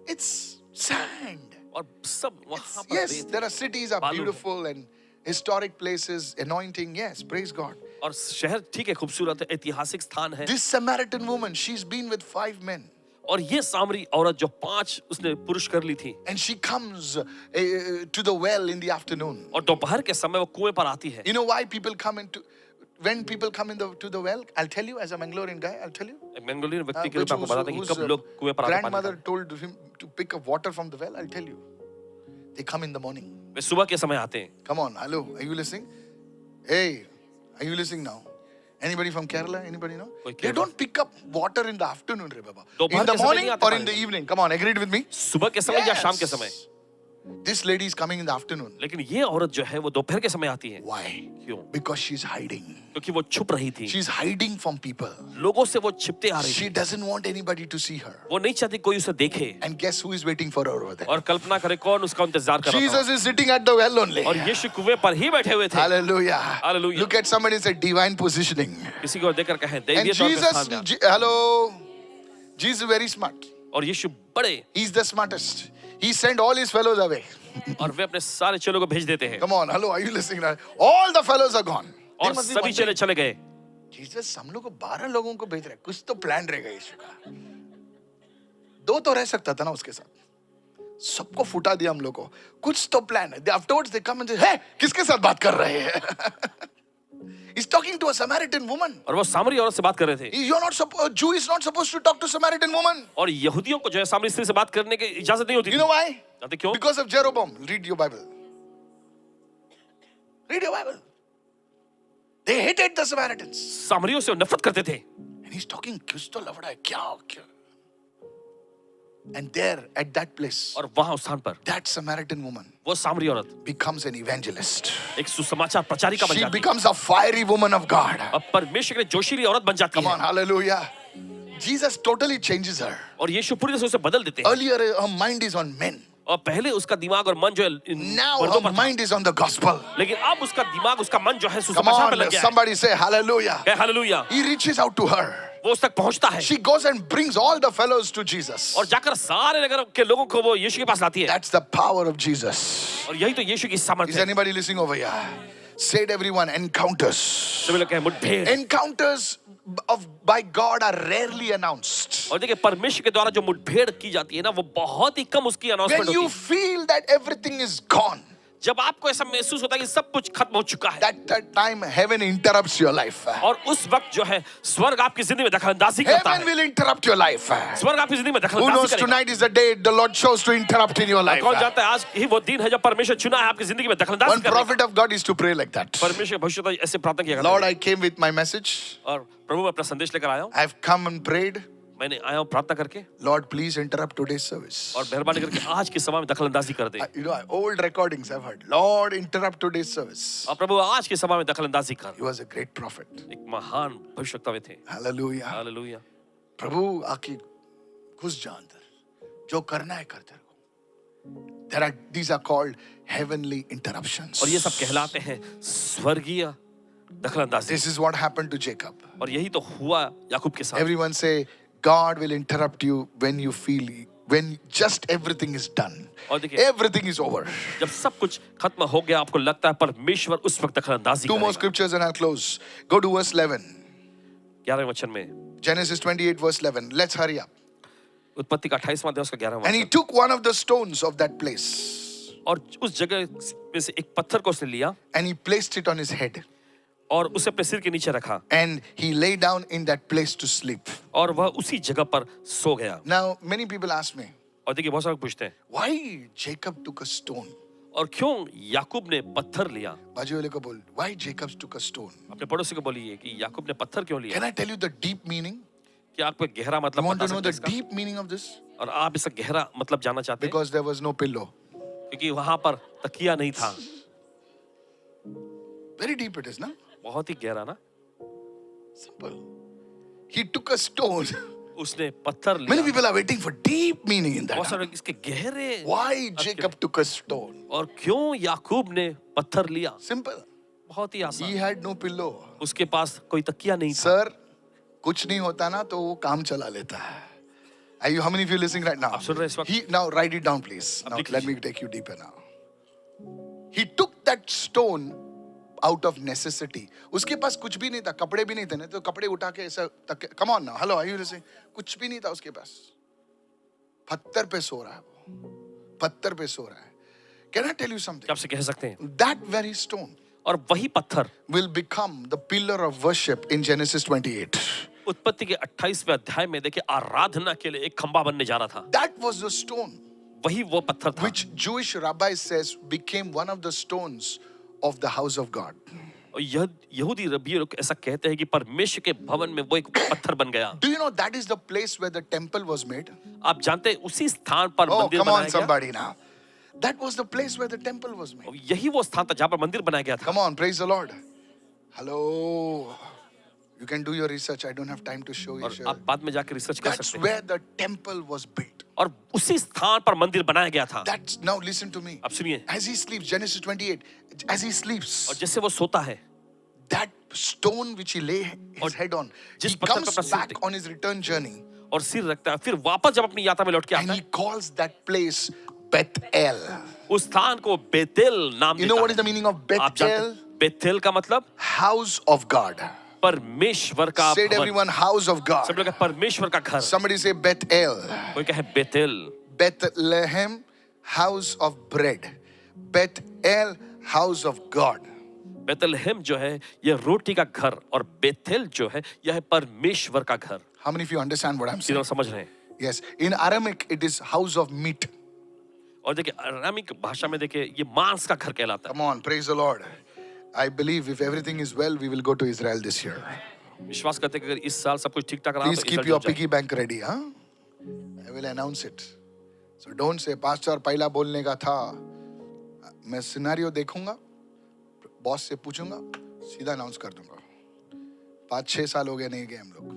It's sand.
और सब वहां पर
Yes,
रेत
there are cities are
बालू है।
beautiful and historic places, anointing. Yes, praise God.
और शहर ठीक है खूबसूरत है ऐतिहासिक स्थान है
This Samaritan woman, she's been with 5 men.
और ये सामरी औरत जो 5 उसने पुरुष कर ली थी
And she comes to the well in the afternoon.
और दोपहर के समय वो कुएं पर आती है।
You know why people come when people come to the well? I'll tell you, as a Mangalorean guy, I'll tell you.
एक बेंगोलियन व्यक्ति के
Which
रूप में आपको बताते हैं कि कब लोग कुएं पर आते हैं पानी
grandmother told him to pick up water from the well. I'll tell you. They come in the morning.
वे सुबह के समय आते हैं।
Come on, hello, are you listening? Hey, are you listening now? Anybody from Kerala? Anybody know?
कोई
They
Kerala?
don't pick up water in the afternoon, re baba.
दोपहर
In the
के समय
morning
नहीं आते
or in
पानी
the
में।
evening. Come on, agreed with me?
सुबह के समय या शाम के समय।
This lady is coming in the afternoon.
लेकिन ये औरत जो है वो दोपहर के समय आती है।
Why?
क्यों?
Because she's hiding.
क्योंकि वो छुप रही थी।
She's hiding from people.
लोगों से वो छिपते आ रही
She
थी।
doesn't want anybody to see her.
वो नहीं चाहती कोई उसे देखे।
And guess who is waiting for her over there?
और कल्पना करे कौन उसका इंतजार कर रहा
Jesus is sitting at the well only.
था। और यीशु कुएं पर ही बैठे हुए थे।
Hallelujah.
Hallelujah.
Look at somebody and say divine positioning.
किसी को देखकर कहें
And
दैवीय तौर पे
Jesus,
स्थान में।
hello. Jesus is very smart.
और यीशु बड़े
He's the smartest. He sent all his fellows away.
और वे अपने सारे चेलों को भेज देते हैं।
Come on, hello, are you listening now? All the fellows are gone. They
और
must be
सभी
wondering,
चेले चले गए।
Jesus हम लोग को 12 लोगों को भेज रहा है, कुछ तो प्लान रहेगा यीशु का। 2 तो रह सकता था ना उसके साथ। सबको फुटा दिया हम लोग को। कुछ तो प्लान है। Afterwards they come and say, hey, किसके साथ बात कर रहे हैं? He's talking to a Samaritan woman.
और वो सामरी औरत से बात कर रहे थे।
A Jew is not supposed to talk to Samaritan woman.
और यहूदियों को जो है सामरी स्त्री से बात करने की इजाजत नहीं होती
You
थी।
know why?
जानते क्यों?
Because of Jeroboam. Read your Bible. Read your Bible. They hated the Samaritans.
सामरियों से वो नफरत करते थे।
And he's talking, कुछ तो लफड़ा है, क्या? And there, at that place,
और वहां उस स्थान पर
that Samaritan woman
वो सामरी औरत
becomes an evangelist.
एक सुसमाचार प्रचारिका बन
She
जाती है।
becomes a fiery woman of God.
और परमेश्वर के जोशीली औरत बन जाती
Come on,
है।
hallelujah. Jesus totally changes her.
और यीशु पूरी तरह से उसे बदल देते हैं।
Earlier, her mind is on men.
और पहले उसका दिमाग और मन जो है
Now,
मर्दों
her
पर था।
mind is on the gospel.
लेकिन अब उसका दिमाग उसका मन जो है
Come
सुसमाचार पे लग
on,
गया है।
somebody say hallelujah.
कहे hallelujah.
He reaches out to her.
वो उस तक पहुंचता है
She goes and brings all the fellows to Jesus.
और जाकर सारे नगर के लोगों को वो यीशु के पास लाती है।
That's the power of Jesus.
और यही तो यीशु की सामर्थ्य
Is
है।
anybody listening over here? Said everyone, encounters.
सभी लोग कहें मुठभेड़।
Encounters by God are rarely announced.
और देखिए परमेश्वर के द्वारा जो मुठभेड़ की जाती है ना वो बहुत ही कम उसकी
When
अनाउंसमेंट होती
you
है।
feel that everything is gone,
जब आपको ऐसा महसूस होता है कि सब कुछ खत्म हो चुका है
that time heaven interrupts your life.
और उस वक्त जो है स्वर्ग आपकी जिंदगी में दखलंदाजी करता
Heaven
है।
will interrupt your life.
स्वर्ग आपकी जिंदगी में
Who
दखलंदाजी
knows
करेगा।
tonight is the day the Lord chose to interrupt in your life.
कौन जानता है आज ही वो दिन है जब परमेश्वर चुना है आपकी जिंदगी में दखलंदाजी
One
करने का।
prophet of God used to pray like that.
परमेश्वर भविष्य तो ऐसे प्रार्थना किया
Lord,
करता
I came with my message.
है। और प्रभु मैं अपना संदेश लेकर आया हूँ।
I've come and prayed.
मैंने आया हूँ प्रार्थना करके
Lord, please interrupt today's service.
और मेहरबानी करके आज के समय में दखलंदाजी कर दे।
You know, old recordings I've heard. Lord, interrupt today's service.
और प्रभु आज के समय में दखलंदाजी कर।
He was a great prophet.
एक महान भविष्यवक्ता थे।
Hallelujah.
हालेलुया।
प्रभु आके घुस जा अंदर, जो करना है कर तेरे को. These are called heavenly interruptions.
और ये सब कहलाते हैं स्वर्गीय दखलंदाजी.
This is what happened to Jacob.
और यही तो हुआ याकूब के साथ.
Everyone say, God will interrupt you when you feel, when just everything is done.
और देखिए,
Everything is over.
जब सब कुछ खत्म हो गया, आपको लगता है परमेश्वर उस वक्त दखलंदाजी
Two more
करेगा.
scriptures and I'll close. Go to verse 11.
11वें वचन में,
Genesis 28 verse 11. Let's hurry up.
उत्पत्ति का 28वां अध्याय उसका 11वां
And he
वचन.
took one of the stones of that place
और उस जगह में से एक पत्थर को उसने लिया
and he placed it on his head.
और उसे अपने सिर के नीचे रखा
And he lay down in that place to sleep.
और वह उसी जगह पर सो गया.
Now, many people ask me,
और देखिए, बहुत सारे लोग पूछते हैं,
why Jacob took a stone?
और क्यों याकूब ने पत्थर लिया?
बाजू वाले को बोल, why Jacob took a stone?
अपने पड़ोसी को बोलिए कि याकूब ने पत्थर क्यों लिया?
Can I tell you the deep meaning?
क्या आपको एक गहरा
You
मतलब
want
बता
to know
सकते
the
हैं इसका?
deep meaning of this?
और आप इसका गहरा मतलब जानना चाहते हैं?
Because there was no pillow.
क्योंकि वहां पर तकिया नहीं था.
Very deep it is, na?
बहुत ही गहरा ना.
Simple. He took a stone.
उसने पत्थर
Many
लिया.
people are waiting for deep meaning in
बहुत
that.
सारे लोग इसके गहरे
Why Jacob took a stone?
और क्यों याकूब ने पत्थर लिया?
Simple.
बहुत ही
He
आसान.
had no pillow.
उसके पास कोई तकिया नहीं था.
Sir, कुछ नहीं होता ना तो वो काम चला लेता है. Are you? How many of you listening right now?
आप सुन रहे हैं इस वक्त?
He now write it down, please.
अब
Now
लिख
let me take you deeper now. He took that stone out of necessity. उसके पास कुछ भी नहीं था, कपड़े भी नहीं थे, नहीं तो कपड़े उठा के ऐसा come on now, hello, are you listening? कुछ भी नहीं था उसके पास. पत्थर पे सो रहा है वो, पत्थर पे सो रहा है. Can I tell you something?
आपसे कह सकते हैं.
That very stone
और वही पत्थर
will become the pillar of worship in Genesis 28.
उत्पत्ति के 28वें अध्याय में देखिए आराधना के लिए एक खंबा बनने जा रहा था.
That was the stone
वही वो पत्थर था
which Jewish rabbi says became one of the stones of the house of God.
और यह यहूदी रब्बी लोग ऐसा कहते हैं कि परमेश्वर के भवन में वो एक पत्थर बन गया.
Do you know that is the place where the temple was made?
आप जानते हैं उसी स्थान पर
Oh,
मंदिर
come
बनाया
on,
गया.
somebody now. That was the place where the temple was made.
और यही वो स्थान था जहाँ पर मंदिर बनाया गया था.
Come on, praise the Lord. Hello. You can do your research. I don't have time to show you.
और आप बाद में जाकर रिसर्च कर
That's
सकते हैं.
where the temple was built.
और उसी स्थान पर मंदिर बनाया गया था.
That's now listen to me.
अब सुनिए.
As he sleeps, Genesis 28, as he
और
sleeps,
जैसे वो सोता है,
that stone which he lay his head on,
जिस
he
पत्थर
comes
पे अपना सिर
back
take-
on his return journey
और सिर रखता है, फिर वापस जब अपनी यात्रा में लौट के
and
आता
he
है,
calls that place Bethel.
उस स्थान को बेतेल नाम
You
देता
know what
है.
is the meaning of
आप जानते
Bethel?
हैं, बेतेल का मतलब
House of God.
परमेश्वर का
Said
भवन.
everyone, house of
सब
God.
लोग कहे परमेश्वर का घर.
Somebody say Bethel.
कोई कहे Bethel.
Bethlehem, house of bread. Bethel, house of God.
Bethlehem जो है यह रोटी का घर और बेतेल जो है यह है परमेश्वर का घर.
How many of you understand what I'm saying?
तीनों समझ रहे हैं.
Yes. In Aramaic, it is house of meat.
और देखिए अरामिक भाषा में देखिए ये मांस का घर कहलाता है.
Come on, praise the Lord. I believe if everything is well, we will go to Israel this year.
विश्वास करते हैं कि अगर इस साल सब कुछ ठीक ठाक रहा
Please
तो
keep
इज़राइल
your
चल जाए.
piggy bank ready, huh? I will announce it. So don't say, Pastor, पहला बोलने का था. मैं सिनेरियो देखूंगा, बॉस से पूछूंगा, सीधा अनाउंस कर दूंगा. 5-6 साल हो गए नहीं गए हम लोग.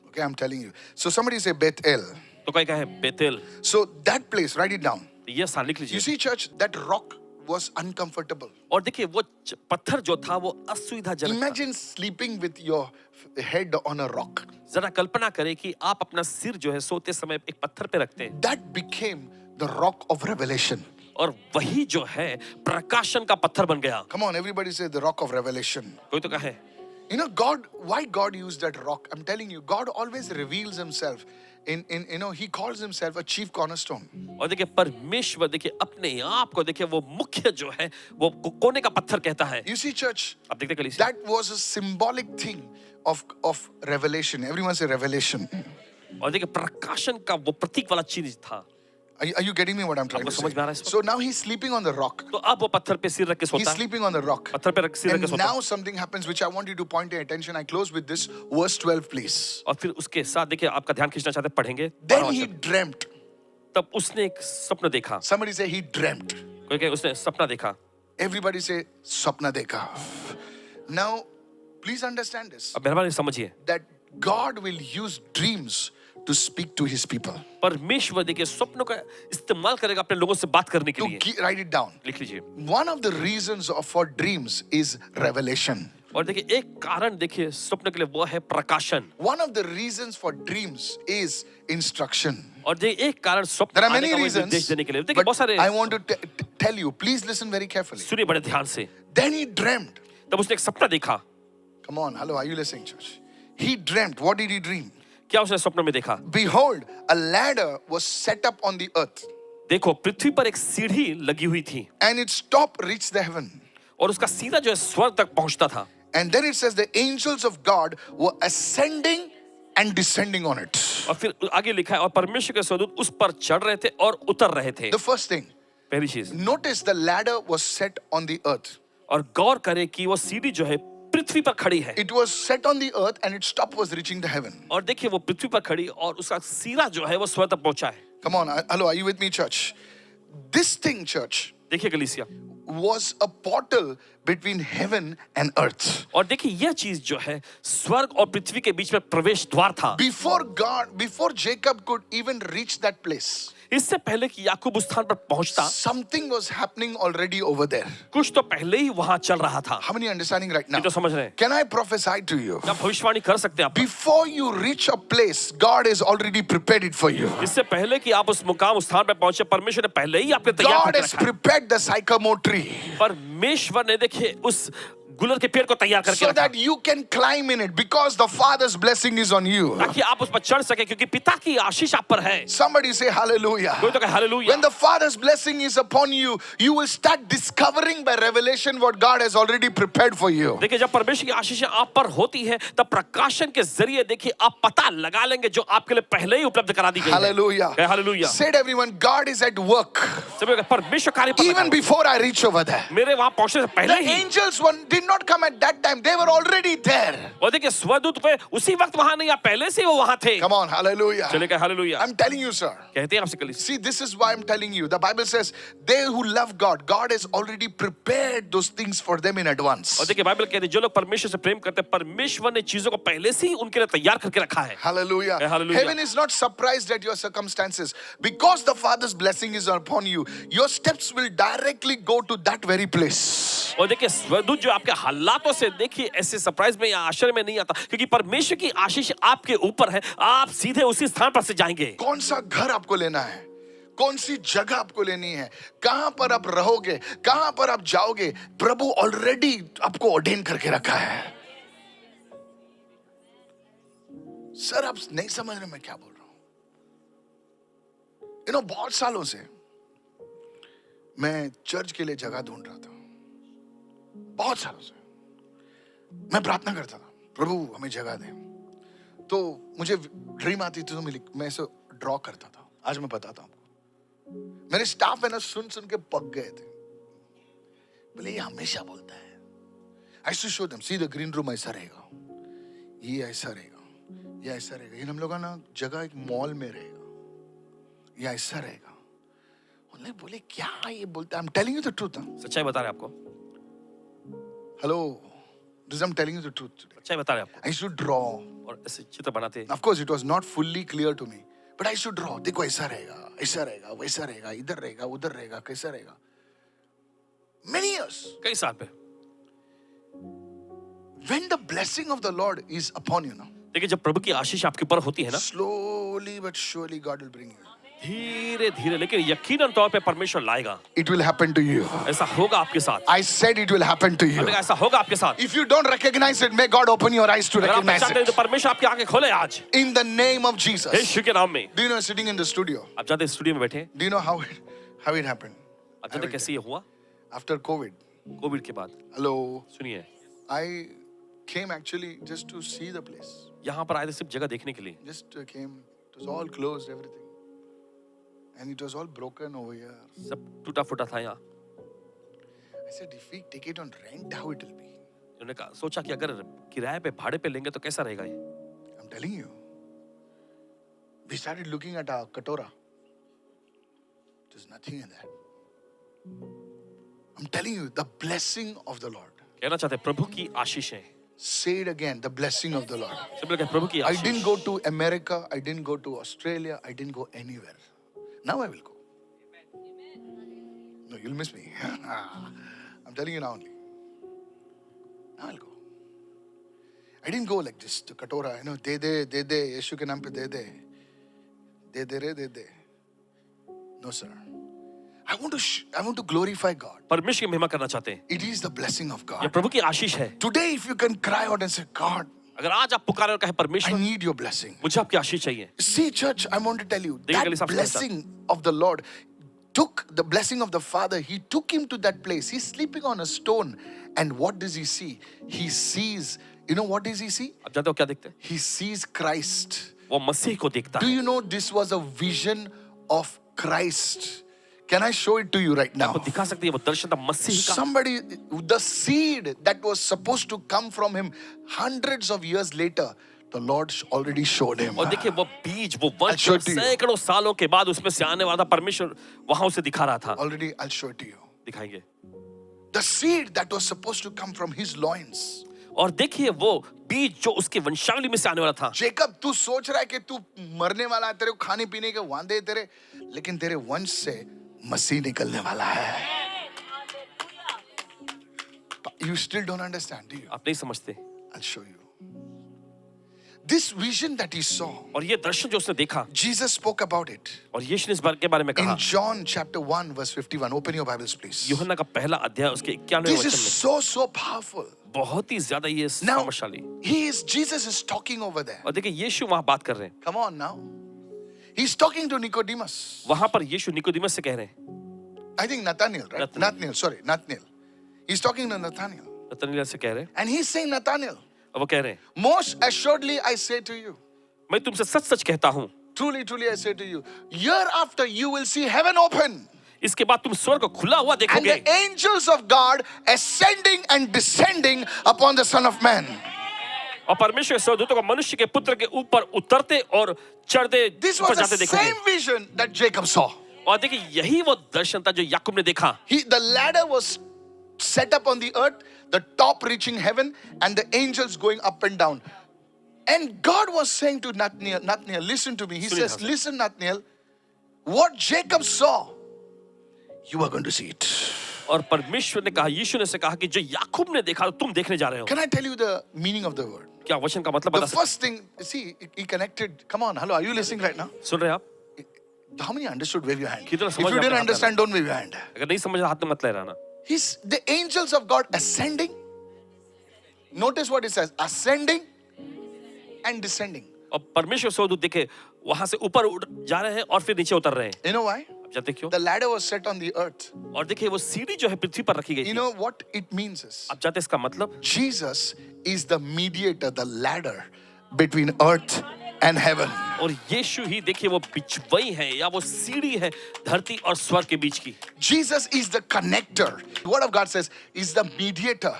Okay, I'm telling you. So somebody say Bethel.
तो कोई कहे Bethel.
So that place, write it down.
ये स्थान लिख
You
लीजिए.
see, church, that rock was uncomfortable.
और देखिए वो पत्थर जो था वो असुविधाजनक था.
Imagine sleeping with your head on a rock.
जरा कल्पना करें कि आप अपना सिर जो है सोते समय एक पत्थर पे रखते हैं
That became the rock of revelation.
और वही जो है प्रकाशन का पत्थर बन गया.
Come on, everybody say the rock of revelation.
कोई तो कहे
You know, God, why God used that rock? I'm telling you, God always reveals himself in he calls himself a chief cornerstone.
और देखिए परमेश्वर देखिए अपने आप को देखिए वो मुख्य जो है वो कोने का पत्थर कहता है.
You see, church,
आप देखते कलीसिया
that was a symbolic thing of revelation. Everyone say revelation.
और देखिए प्रकाशन का वो प्रतीक वाला चीज था.
Are you getting me what I'm trying to
आपको समझ में आ रहा है
say?
इस वक्त?
So now he's sleeping on the rock.
तो अब वो पत्थर पे सिर रख के
He's
सोता है.
sleeping on the rock.
पत्थर पे सिर रख के
And
सोता है.
now something happens which I want you to point your attention. I close with this. Verse 12, please.
और फिर उसके साथ देखिए आपका ध्यान खींचना चाहते हैं, पढ़ेंगे.
Then he dreamt.
तब उसने एक सपना देखा.
Somebody say he dreamt.
कोई कहे उसने सपना देखा.
Everybody say sapna dekha. Now, please understand this.
अब मेहरबानी समझिए
That God will use dreams to speak to his people.
परमेश्वर देखिए स्वप्नों का इस्तेमाल करेगा अपने लोगों से बात करने के लिए।
Write it down.
लिख लीजिए।
One of the reasons for dreams is revelation.
और देखिए एक कारण देखिए स्वप्न के लिए वो है प्रकाशन।
One of the reasons for dreams is instruction.
और देखिए एक कारण स्वप्न
There are
आने
many
का वो
reasons,
निर्देश देने के लिए। देखिए
but
बहुत सारे
I want to tell you, please listen very carefully.
सुनिए बड़े ध्यान से।
Then he dreamt.
तब उसने एक सपना देखा।
Come on, hello, are you listening, church? He dreamt. What did he dream?
क्या उसने स्वप्न में देखा?
Behold, a ladder was set up on the earth,
देखो पृथ्वी पर एक सीढ़ी लगी हुई थी
and its top reached the heaven.
और उसका सीधा जो है स्वर्ग तक पहुंचता था।
And then it says the angels of God were ascending and descending on it.
और फिर आगे लिखा है और परमेश्वर के स्वर्गदूत उस पर चढ़ रहे थे और उतर रहे थे।
The first thing,
पहली चीज,
notice the ladder was set on the earth.
और गौर करें कि वो सीढ़ी जो है पृथ्वी पर खड़ी है।
It was set on the earth and its top was reaching the heaven.
और देखिए वो पृथ्वी पर खड़ी और उसका सिरा जो है वो स्वर्ग तक पहुंचा है।
Come on, hello, are you with me, church? This thing, church,
देखिए कलीसिया,
was a portal between heaven and earth.
और देखिए यह चीज जो है स्वर्ग और पृथ्वी के बीच में प्रवेश द्वार था।
Before Jacob could even reach that place,
इससे पहले कि याकूब उस स्थान पर पहुंचता,
something was happening already over there.
कुछ तो पहले ही वहां चल रहा था।
How many are understanding right now?
ये तो समझ रहे हैं?
Can I prophesy to you?
क्या भविष्यवाणी कर सकते हैं आप?
Before you reach a place, God has already prepared it for you.
इससे पहले कि आप उस मुकाम उस स्थान पर पहुंचे, परमेश्वर ने पहले ही आपके तैयार
God
करके
has
रखा है।
prepared the sycamore tree
परमेश्वर ने देखिए उस गुलर के पेड़ को तैयार करके
so
रखा
that you can climb in it because the Father's blessing is on you.
ताकि आप उस पर चढ़ सके क्योंकि पिता की आशीष आप पर है।
Somebody say hallelujah.
कोई तो कहे hallelujah.
When the Father's blessing is upon you, you will start discovering by revelation what God has already prepared for you.
देखिए जब परमेश्वर की आशीष आप पर होती है तब प्रकाशन के जरिए देखिए आप पता लगा लेंगे जो आपके लिए पहले ही उपलब्ध करा दी गई है।
Hallelujah.
कहे hallelujah.
Said everyone, God is at work.
सभी कहे परमेश्वर कार्य पर
Even
लगा है।
before I reach over there.
मेरे वहां पहुंचने से पहले
The
he
angels did not come at that time. They were already there.
और देखिए स्वदूत पे उसी वक्त वहां नहीं, आप पहले से वो वहां थे।
Come on, hallelujah.
चले कहे hallelujah.
I'm telling you, sir.
कहते हैं आपसे कल
See, this is why I'm telling you. The Bible says, they who love God, God has already prepared those things for them in advance.
और देखिए Bible कहती है जो लोग परमेश्वर से प्रेम करते हैं परमेश्वर ने चीजों को पहले से ही उनके लिए तैयार करके रखा है।
Hallelujah.
Hallelujah.
Heaven is not surprised at your circumstances. Because the Father's blessing is upon you, your steps will directly go to that very place.
और देखिए स्वदूत जो आपके हालातों से देखिए ऐसे सरप्राइज में या आश्चर्य में नहीं आता क्योंकि परमेश्वर की आशीष आपके ऊपर है, आप सीधे उसी स्थान पर से जाएंगे।
कौन सा घर आपको लेना है, कौन सी जगह आपको लेनी है, कहां पर आप रहोगे, कहां पर आप जाओगे, प्रभु ऑलरेडी आपको ऑर्डेन करके रखा है। सर आप नहीं समझ रहे मैं क्या बोल रहा हूं। बहुत सालों से मैं चर्च के लिए जगह ढूंढ रहा था। बहुत सालों से मैं प्रार्थना करता था, प्रभु हमें जगह दे। तो मुझे ड्रीम आती थी तो मैं इसे ड्रॉ करता था। आज मैं बताता हूं आपको। मेरे स्टाफ है ना सुन के पक गए थे, बोले ये हमेशा बोलता है। I to show them, see the green room ऐसा रहेगा, ये ऐसा रहेगा, ये ऐसा रहेगा। ये हम लोग का ना जगह एक मॉल में रहेगा, ये ऐसा रहेगा। उन्होंने बोले क्या ये बोलता है। I am telling you the truth.
सच्चाई बता रहे आपको।
Hello, this I am telling you the truth.
सच्चाई बता रहे आपको।
आई शुड ड्रॉ,
और ऐसे चित्र बनाते।
Of course it was not fully clear to me, but I should draw. देखो ऐसा रहेगा, ऐसा रहेगा, वैसा रहेगा, इधर रहेगा, उधर रहेगा, कैसा रहेगा। मेनी इयर्स,
कई साल पे।
when the blessing of the Lord is upon you now,
देखिए जब प्रभु की आशीष आपके ऊपर होती है ना,
slowly but surely God will bring you.
धीरे धीरे लेकिन यकीनन तौर पे परमेश्वर लाएगा।
It will happen to you.
ऐसा होगा आपके साथ।
I said it will happen to you.
मैंने कहा ऐसा होगा आपके साथ।
If you don't recognize it, may God open your eyes to
अगर आप
recognize
पहचानते हैं
it.
तो परमेश्वर आपकी आंखें खोले आज
In the name of Jesus.
यीशु के नाम में।
Do you know sitting in the studio?
आप जानते हैं स्टूडियो में बैठे हैं,
Do you know how it happened?
आप जानते हैं कैसे ये हुआ?
After COVID.
कोविड के बाद।
Hello.
सुनिए,
I came actually just to see the place.
यहाँ पर आए थे सिर्फ जगह देखने के लिए।
Just came. It was all closed, everything. And it was all broken over here.
सब टूटा फूटा था यहाँ।
I said, if we take it on rent, how it will be?
उन्होंने कहा सोचा कि अगर किराए पे भाड़े पे लेंगे तो कैसा रहेगा ये।
I'm telling you. We started looking at our katora. There's nothing in that. I'm telling you, the blessing of the Lord.
कहना चाहते हैं प्रभु की आशीष है।
Say it again, the blessing of the Lord.
सब लोग कहें, प्रभु की
I
Ashish.
didn't go to America, I didn't go to Australia, I didn't go anywhere. Now I will go. No, you'll miss me. I'm telling you now only. Now I'll go. I didn't go like this to Katora, de, Yeshu ke naam pe de re. No, sir. I want to glorify God.
परमेश्वर की महिमा करना चाहते हैं।
It is the blessing of
ये
God.
प्रभु की आशीष है।
Today, if you can cry out and say, God,
अगर आज आप पुकारें और कहें,
I
परमेश्वर
need your blessing.
मुझे आपकी आशीष चाहिए।
See, church, I want to tell you,
देखिए,
that
कलीसिया, आपको
blessing of the Lord took the blessing of the Father, He took him to that place. He's sleeping on a stone. And what does he see? He sees, what does he see?
आप जानते हो क्या देखते हैं?
He sees Christ.
वो मसीह को देखता
Do
है।
you know this was a vision of Christ? Can I show it to you right now?
आपको दिखा सकती है वो दर्शन था मसीह का।
Somebody, the seed that was supposed to come from him hundreds of years later, the Lord already showed him.
और देखिए वो बीज, वो
I'll
वंश
show it to you.
सैकड़ों सालों के बाद उसमें से आने वाला परमेश्वर वहां उसे दिखा रहा था।
Already, I'll show it to you.
दिखाएंगे।
The seed that was supposed to come from his loins.
और देखिए वो बीज जो उसके वंशावली में से आने वाला था।
जेकब, तू सोच रहा है कि तू मरने वाला है, तेरे को खाने पीने के वांदे हैं तेरे, लेकिन तेरे वंश से मसीह निकलने वाला है। You still don't understand, do you?
आप नहीं समझते।
I'll show you. This vision that he saw,
और ये दर्शन जो उसने देखा,
Jesus spoke about it.
और यीशु ने इस के बारे में कहा।
In John chapter 1 verse 51. Open your Bibles, please.
यूहन्ना का पहला अध्याय उसके 91वें
This is
वचन में।
so powerful.
बहुत ही ज्यादा ये
Now,
सामर्थ्यशाली।
Jesus is talking over there.
और देखिए यीशु वहां बात कर रहे हैं।
Come on now. He's talking to Nicodemus.
वहां पर यीशु निकोदेमस से कह रहे हैं।
I think Nathaniel, right? Nathaniel. He's talking to Nathaniel.
नतनएल से कह रहे हैं।
And he's saying, Nathaniel,
और वो कह रहे हैं,
most assuredly I say to you,
मैं तुमसे सच सच कहता हूँ,
truly, truly I say to you, hereafter you will see heaven open
इसके बाद तुम स्वर्ग को खुला हुआ
and
देखोगे
the angels of God ascending and descending upon the Son of Man.
और परमेश्वर के स्वर्गदूतों को मनुष्य के पुत्र के ऊपर उतरते और चढ़ते
This
ऊपर
was
जाते
the
देखोगे।
same vision that Jacob saw.
और देखिए यही वो दर्शन था जो याकूब ने देखा।
The ladder was set up on the earth, the top reaching heaven, and the angels going up and down. And God was saying to Nathaniel, listen to me. He says, listen, Nathaniel, what Jacob saw, you are going to see it.
और परमेश्वर ने कहा, यीशु ने से कहा कि जो याकूब ने देखा तुम देखने जा रहे हो।
Can I tell you the meaning of the word?
क्या वचन का मतलब
The
बता सकते?
first thing, see, he connected. Come on, hello, are you listening right now?
सुन रहे हैं आप?
How many understood? Wave your hand. If
कितना
you
समझ
didn't
आपने
understand, don't wave your hand.
अगर नहीं समझ रहा हाथ में मत लहराना।
The angels of God ascending. Notice what it says, ascending and descending.
और परमेश्वर स्वर्गदूत देखे वहां से ऊपर उड़ जा रहे हैं और फिर नीचे उतर रहे हैं।
You know why?
आप जानते क्यों?
The ladder was set on the earth.
और देखिए वो सीढ़ी जो है पृथ्वी पर रखी गई
You
थी।
know what it means is,
आप जानते इसका मतलब?
Jesus is the mediator, the ladder between earth and heaven.
और यीशु ही देखिए वो बिचवई है या वो सीढ़ी है धरती और स्वर्ग के बीच की।
Jesus is the connector. The word of God says is the mediator.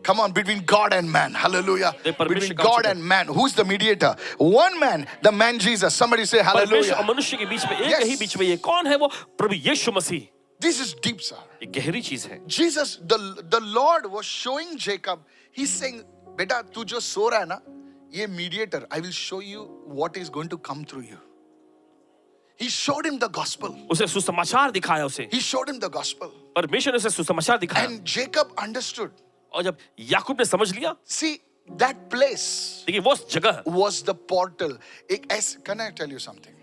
Come on, between God and man. Hallelujah. Between God and man. Who's the mediator? One man, the man Jesus. Somebody say
परमेश्वर और
hallelujah.
मनुष्य के बीच में एक ही बिचवई है। कौन है वो? प्रभु यीशु मसीह।
This is deep, sir.
ये गहरी चीज है।
Jesus, the Lord was showing Jacob. He's saying, beta, tu jo so raha hai na, ye mediator. I will show you what is going to come through you. He showed him the gospel.
उसे सुसमाचार दिखाया उसे।
He showed him the gospel.
परमेश्वर ने उसे सुसमाचार दिखाया।
And Jacob understood.
और जब याकूब ने समझ लिया,
See, that place
देखिए वो जगह
was the portal. Can I tell you something?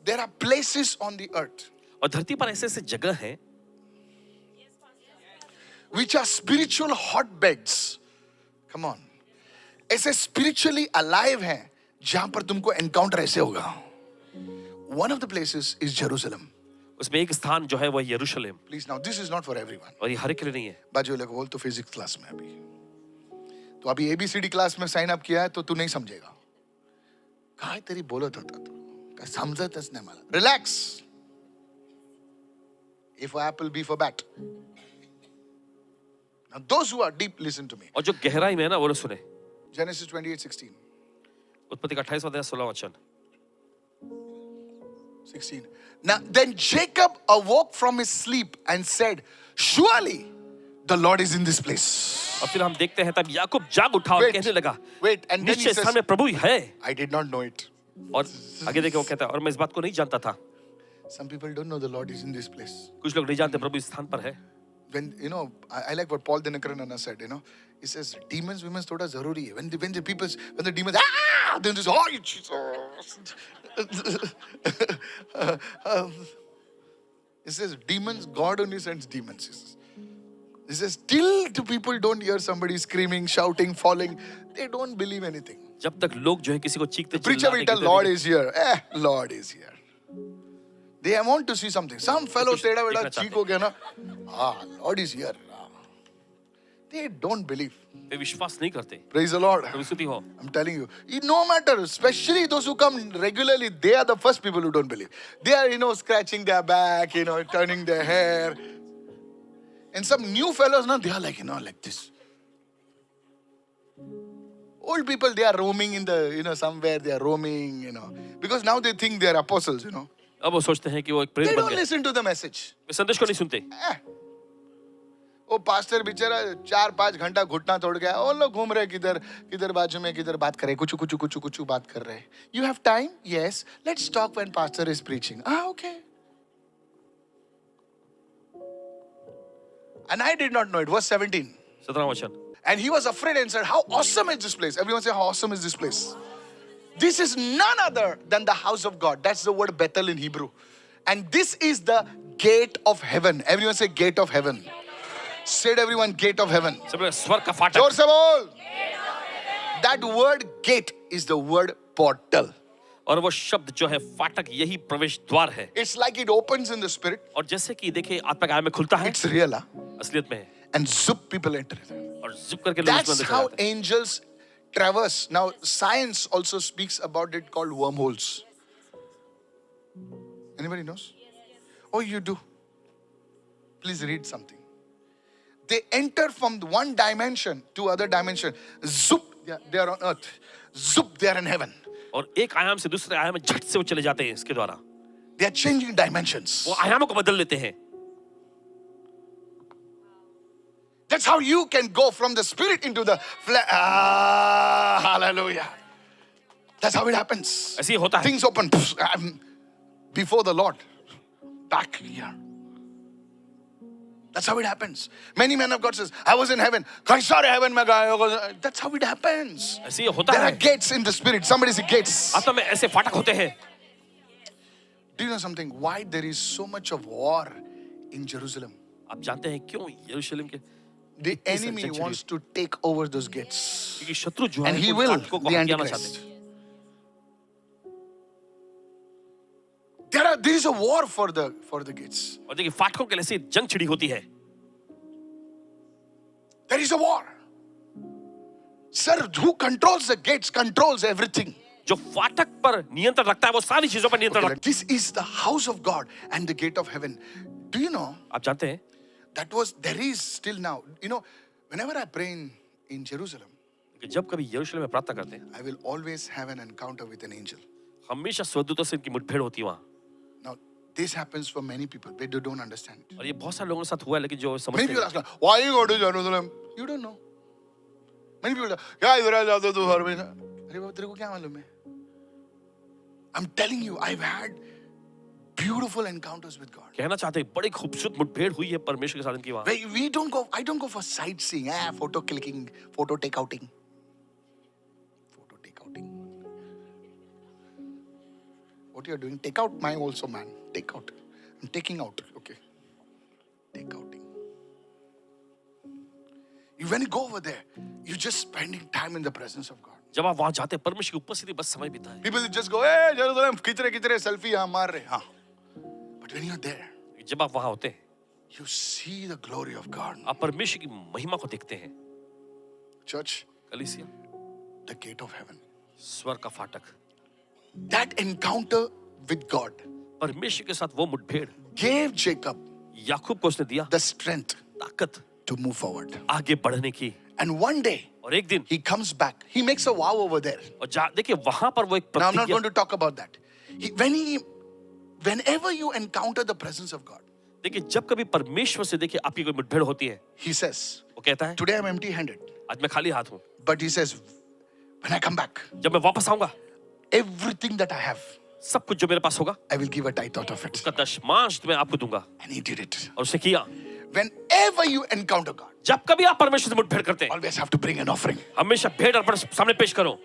There are places on the earth
और धरती पर ऐसे ऐसे जगह हैं
which are spiritual hotbeds. Come on. ऐसे spiritually alive हैं जहां पर तुमको encounter ऐसे होगा. One of the places is Jerusalem.
उसमें एक स्थान जो है वो यरूशलेम।
Please, now this is not for everyone.
और ये हर एक के लिए नहीं है।
बाजू वाले को बोल तो फिजिक्स क्लास में अभी तो अभी ABCD क्लास में साइन अप किया है तो तू नहीं समझेगा। काय तेरी बोलत होता तू काय समजतच नाही मला। Relax. A for apple, B for bat. Now those who are deep, listen to me.
और जो गहराई में है ना वो लोग सुने।
Genesis 28:16.
उत्पत्ति का 28वां अध्याय 16वां वचन।
16. Now then Jacob awoke from his sleep and said, surely the Lord is in this place.
और फिर हम देखते हैं तब याकूब जाग उठा और
Wait,
कहने लगा
wait, and then he
निश्चय
says,
स्थान में प्रभु है।
I did not know it.
और आगे देखिए वो कहता है और मैं इस बात को नहीं जानता था।
Some people don't know the Lord is in this place.
कुछ लोग नहीं जानते प्रभु इस स्थान पर है।
When, you know, I like what Paul Dinakaran said, you know, he says, demons, women's thoda zaruri hai. When the people, when the demons, then this, oh, Jesus. He says, demons, God only sends demons. He says, till the people don't hear somebody screaming, shouting, falling, they don't believe anything.
जब तक लोग जो है किसी को चीखते
Preacher will tell, Lord is here. Lord is here. They want to see something. Some fellow said, cheek ho gaya na. Lord is here. They don't believe.
वे विश्वास नहीं करते।
Praise the Lord.
प्रभु स्तुति हो।
I'm telling you, no matter, especially those who come regularly, they are the first people who don't believe. They are, you know, scratching their back, you know, turning their hair. And some new fellows, now they are like, you know, like this. Old people, they are roaming in the, you know, somewhere they are roaming, you know. Because now they think they are apostles, you know.
अब वो सोचते हैं कि वो एक प्रेरित
They
बन
don't
गए।
listen to the message.
वे संदेश को नहीं सुनते।
वो पास्टर बेचारा 4-5 घंटा घुटना तोड़ गया, वो लोग घूम रहे किधर बाजू में किधर बात कर रहे, कुछ बात कर रहे। You have time? Yes. Let's talk when pastor is preaching. Okay. And I did not know it. Verse 17.
17वां वचन।
And he was afraid and said, how awesome is this place? Everyone say, how awesome is this place? This is none other than the house of God. That's the word Bethel in Hebrew. And this is the gate of heaven. Everyone say, gate of heaven. Said everyone, gate of heaven.
सब लोग स्वर्ग का फाटक।
जोर से बोल. That word gate is the word portal.
और वो शब्द जो है फाटक यही प्रवेश द्वार है।
It's like it opens in the spirit.
और जैसे कि देखिए आत्मा काल में खुलता है।
It's real, huh?
असलियत में है।
And zup, people enter.
और जिप करके लोग उसमें
That's
अंदर
how
चले जाते हैं।
angels traverse. Now, science also speaks about it called wormholes. Anybody knows? Oh, you do. Please read something. They enter from one dimension to other dimension. Zup, they are on earth. Zup, they are in heaven.
और एक आयाम से दूसरे आयाम में झट से वो चले जाते हैं इसके द्वारा।
They are changing dimensions.
वो आयामों को बदल लेते हैं।
That's how you can go from the spirit into the flesh. Hallelujah. That's how it happens.
ऐसे ही होता है।
Things open before the Lord. Back here. That's how it happens. Many men of God says, I was in heaven. Kaisa heaven mein gaya. That's how it happens.
ऐसे ही होता
There are
है।
gates in the spirit. Somebody say gates.
आत्मा में ऐसे फाटक होते हैं।
Do you know something? Why there is so much of war in Jerusalem?
आप जानते हैं क्यों यरूशलेम के
The enemy wants to take over those gates.
क्योंकि शत्रु जो है
And he
उन
will,
फाटकों को
the
हथियाना
Antichrist.
चाहते हैं।
There is a war for the gates.
और देखिए फाटकों के लिए से जंग छिड़ी होती है।
There is a war. Sir, who controls the gates controls everything.
जो फाटक पर नियंत्रण रखता है वो सारी चीजों पर नियंत्रण रखता
This is the house of God and the gate of heaven. Do you know?
है। आप जानते हैं
There is still now. You know, whenever I pray in Jerusalem,
कि जब कभी यरूशलेम में प्रार्थना करते हैं
I will always have an encounter with an angel.
हमेशा स्वर्गदूतों से इनकी मुठभेड़ होती है वहाँ।
Now, this happens for many people. They don't understand.
और ये बहुत सारे लोगों के साथ हुआ है लेकिन जो
Many
समझते
people
हैं
ask, why you go to Jerusalem? You don't know. Many people say, क्या इधर जाते हो तू हर महीना? अरे बाबा तेरे को क्या मालूम है? I'm telling you, I've had beautiful encounters with God.
कहना चाहते हैं बड़ी खूबसूरत मुठभेड़ हुई है परमेश्वर के साथ इनकी वहाँ।
I don't go for sightseeing, photo clicking, photo take-outing. Photo take-outing. What you're doing? Take out my also, man. Take out. I'm taking out. Okay. Take-outing. When you go over there, you're just spending time in the presence of God.
जब आप वहाँ जाते हैं परमेश्वर की उपस्थिति बस समय बिताए।
People just go, hey, Jerusalem, कितरे selfie यहाँ मार रहे, हाँ. But when you're there,
जब आप वहाँ होते हैं
you see the glory of God.
आप परमेश्वर की महिमा को देखते हैं।
Church,
कलीसिया
the gate of heaven.
स्वर्ग का फाटक।
That encounter with God
परमेश्वर के साथ वो मुठभेड़
gave Jacob
याकूब को उसने दिया
the strength
ताकत
to move forward.
आगे बढ़ने की।
And one day,
और एक दिन
he comes back. He makes a vow over there.
और देखिए वहां पर वो एक
Now, I'm not going
प्रतिज्ञा।
to talk about that. Whenever you encounter the presence of God,
देखिए जब कभी परमेश्वर से देखिए आपकी कोई मुठभेड़ होती है,
he says,
वो कहता है
today I'm empty-handed.
आज मैं खाली हाथ हूं,
But he says, when I come back,
जब मैं वापस आऊंगा
everything that I have,
सब कुछ जो मेरे पास होगा
I will give a tithe out of it.
उसका दशमांश मैं आपको दूंगा।
And he did it.
और उसने किया।
Whenever you encounter God,
जब कभी आप परमेश्वर से मुठभेड़ करते हैं,
always have to bring an offering.
हमेशा भेंट अर्पण सामने पेश करो।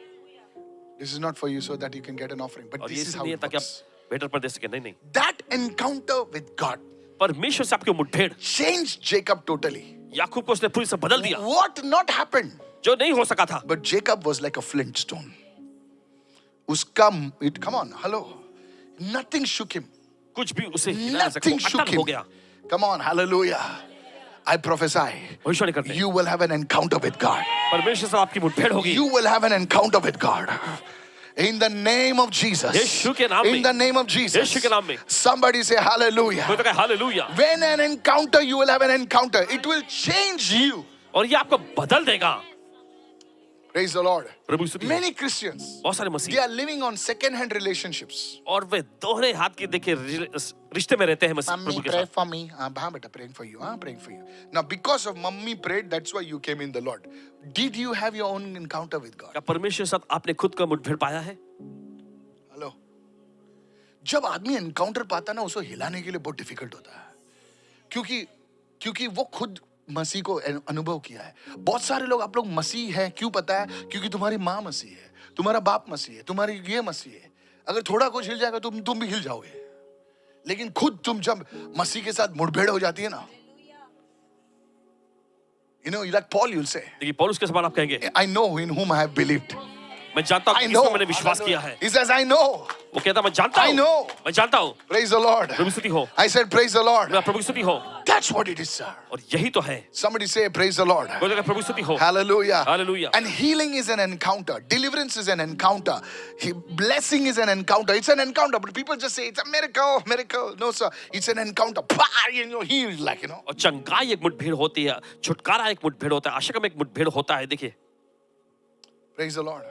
This is not for you so that you can get an offering, but
और ये
this is
इसलिए
how
नहीं है
it
ताकि आप
works.
भेंट अर्पण दे सके, नहीं नहीं।
That encounter with God
परमेश्वर से आपकी मुठभेड़
changed Jacob totally.
याकूब को उसने पूरी से बदल दिया,
What not happened?
जो नहीं हो सका था।
But Jacob was like a flint stone. Come on, hello. Nothing shook him.
कुछ भी उसे हिला नहीं सका,
Nothing
वो
shook
अटल हो
him.
गया।
Come on, hallelujah. I prophesy.
भविष्यवाणी करते हैं,
You will have an encounter with God.
परमेश्वर से आपकी मुठभेड़ होगी।
You will have an encounter with God. In the name of Jesus.
यीशु के नाम में।
In the name of Jesus.
यीशु के नाम में।
Somebody say hallelujah.
कोई तो कहे hallelujah.
When an encounter, you will have an encounter. It will change you.
और ये आपको बदल देगा।
Praise the Lord.
प्रभु स्तुति हो।
Many Christians,
बहुत सारे
they
Masih
are living on second-hand relationships.
और वे दोहरे हाथ की देखिए रिश्ते में रहते हैं मसीह
Mummy,
प्रभु के
pray
साथ।
for me. Beta, praying for you. Praying for you. Now, because of mummy prayed, that's why you came in the Lord. Did you have your own encounter with God?
क्या परमेश्वर के साथ आपने खुद का मुठभेड़ पाया है?
हेलो, जब आदमी एनकाउंटर पाता ना, उसको हिलाने के लिए बहुत डिफिकल्ट होता है, क्योंकि वो खुद मसीह को अनुभव किया है। बहुत सारे लोग, आप लोग मसीह हैं, क्यों पता है? क्योंकि तुम्हारी माँ मसीह है, तुम्हारा बाप मसीह है, तुम्हारी ये मसीह है। अगर थोड़ा कुछ हिल जाएगा तुम भी हिल जाओगे, लेकिन खुद तुम जब मसीह के साथ मुठभेड़ हो जाती है ना, like Paul, you'll say,
देखिए पौलुस के समान आप कहेंगे,
I know in whom I have believed.
मैं जानता हूँ
I
कि
know.
किसमें मैंने विश्वास किया है।
He says, I know.
वो कहता मैं जानता
I
हूँ,
know.
मैं जानता हूँ।
Praise the Lord.
प्रभु स्तुति हो।
I said, praise the Lord.
प्रभु की स्तुति हो।
That's what it is, sir.
और यही तो है।
Somebody say, praise the Lord.
कोई जगह प्रभु स्तुति हो।
Hallelujah.
Hallelujah.
And healing is an encounter. Deliverance is an encounter. Blessing is an encounter. It's an encounter. But people just say, it's a miracle, miracle. No, sir. It's an encounter. You're healed,
और चंगाई एक मुठभेड़ होती है, छुटकारा एक मुठभेड़ होता है, आशा एक मुठभेड़ होता है। देखिए
Praise the Lord.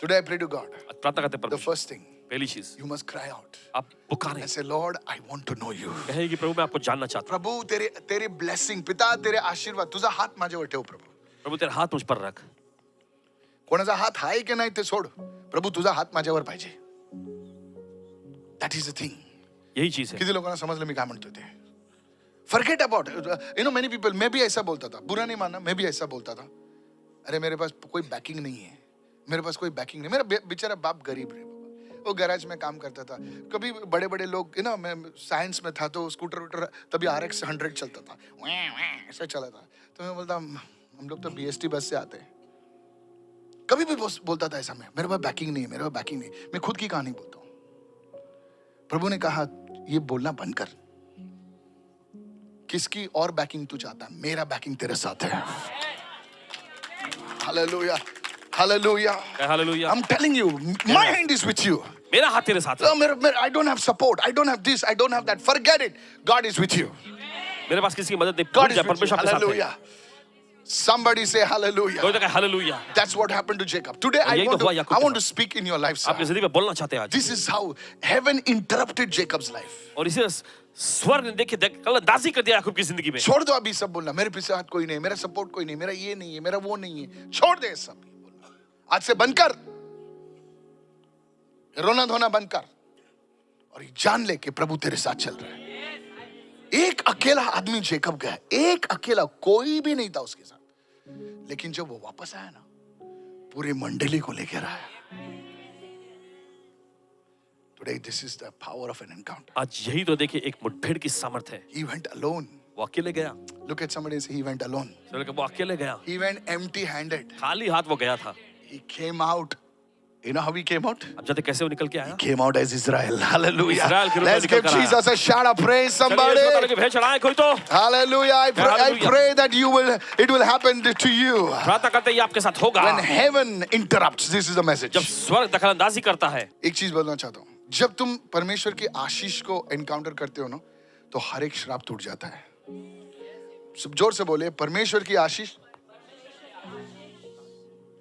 Today I pray to God.
प्रार्थना करते
The
परमेश्वर,
first thing,
पहली चीज
you must cry out.
आप पुकारें,
I say, Lord, I want to know you.
कहें कि प्रभु मैं आपको जानना चाहता हूँ।
प्रभु तेरे blessing, पिता तेरे आशीर्वाद, तुझा हात माझ्यावर ठेव प्रभु.
प्रभु तेरा हाथ मुझ पर रख।
कोणाचा हात आहे की नाही ते सोड. प्रभु तुझा हात माझ्यावर पाहिजे. That is the thing.
यही चीज है।
किती लोकांना समजलं मी काय म्हणतो ते. Forget about it. Many people, मैं भी ऐसा बोलता था, बुरा नहीं मानना, मैं भी ऐसा बोलता था. अरे मेरे पास कोई बैकिंग नहीं है, मेरे पास कोई बैकिंग नहीं, मेरा बेचारा बाप गरीब है, वो गैराज में काम करता था। कभी बड़े बड़े लोग, मैं साइंस में था तो स्कूटर वूटर, तभी RX 100 चलता था, ऐसा चला था, तो मैं बोलता हम लोग तो BST बस से आते हैं। कभी भी बोलता था ऐसा, मैं मेरे पास बैकिंग नहीं है, मेरे पास बैकिंग नहीं। मैं खुद की कहानी बोलता हूँ। प्रभु ने कहा ये बोलना बंद कर, किसकी और बैकिंग तू चाहता है? मेरा बैकिंग तेरे साथ है। Hallelujah. Hallelujah.
Hallelujah.
I'm telling you, my hand is with you.
मेरा हाथ तेरे साथ है।
I don't have support. I don't have this. I don't have that. Forget it. God is with you.
मेरे पास किसी की मदद नहीं,
God is with you.
परमेश्वर आपके साथ है।
Hallelujah. Somebody say hallelujah.
कोई तो कहे hallelujah.
That's what happened to Jacob. Today I
यही तो हुआ याकूब
I
के
want to
साथ।
speak in your life, sir.
आपकी जिंदगी में बोलना चाहते हैं आज।
This is how heaven interrupted Jacob's life.
और इसे स्वर्ग ने देखिए कल अंदाजी कर दिया याकूब की जिंदगी में।
छोड़ दो अभी सब बोलना, मेरे पीछे हाथ कोई नहीं, मेरा सपोर्ट कोई नहीं, मेरा ये नहीं है, मेरा वो नहीं है। छोड़ दे सब बोलना। आज से बंद कर, रोना धोना बंद कर, और जान ले कि प्रभु तेरे साथ चल रहा है। एक अकेला आदमी जेकब गया, एक अकेला, कोई भी नहीं था उसके साथ, लेकिन जब वो वापस आया ना, पूरी मंडली को लेकर आया। Today this is the power of an encounter.
आज यही तो देखिए एक मुठभेड़ की सामर्थ है।
He went alone.
वो अकेले गया।
Look at somebody and say he went alone.
चलो वो अकेले गया।
He went empty-handed.
खाली हाथ वो गया था।
He came out. You know how he came out?
अब जानते कैसे वो निकल के आया?
Came out as Israel. Hallelujah.
इस्राएल के रूप में
Let's
निकल
give
कर आया।
Jesus a shout of praise, somebody.
चलिए इसको भेंट चढ़ाएं कोई तो।
Hallelujah. I
Hallelujah.
pray that it will happen to you.
प्रार्थना करते ही आपके साथ होगा।
When heaven interrupts, this is the message.
जब स्वर्ग दखलंदाजी करता है।
एक चीज बोलना चाहता हूँ, जब तुम परमेश्वर की आशीष को एनकाउंटर करते हो ना, तो हर एक श्राप टूट जाता है। सब जोर से बोले, परमेश्वर की आशीष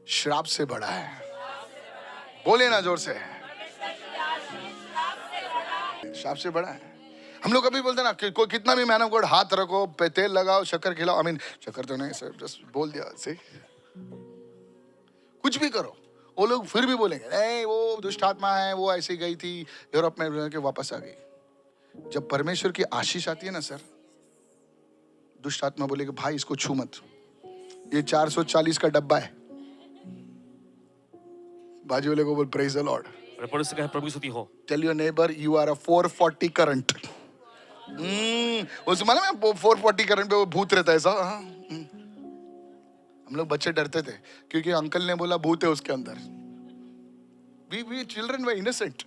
श्राप से बड़ा है। बोले ना जोर से, श्राप से बड़ा है। हम लोग कभी बोलते ना कि कोई कितना भी मैन ऑफ गॉड, हाथ रखो, तेल लगाओ, शक्कर खिलाओ, आई मीन शक्कर तो नहीं सर, जस्ट बोल दिया से, कुछ भी करो, वो लोग फिर भी बोलेंगे नहीं वो दुष्ट आत्मा है, वो ऐसे गई थी यूरोप में रह के वापस आ गई। जब परमेश्वर की आशीष आती है ना सर, दुष्ट आत्मा बोलेगा भाई इसको छू मत, ये 440 का डब्बा है। बाजू वाले को बोल प्रेज द लॉर्ड।
और पड़ोसी से कहे प्रभु की स्तुति हो।
Tell your neighbour you are a 440 current. उस मालूम है 440 करंट पे वो भूत रहता है ऐसा। हम लोग बच्चे डरते थे क्योंकि अंकल ने बोला भूत है उसके अंदर। we children were innocent.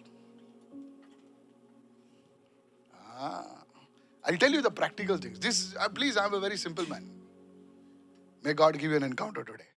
I'll tell you the practical things. This, please, I'm a very simple man. May God give you an encounter today.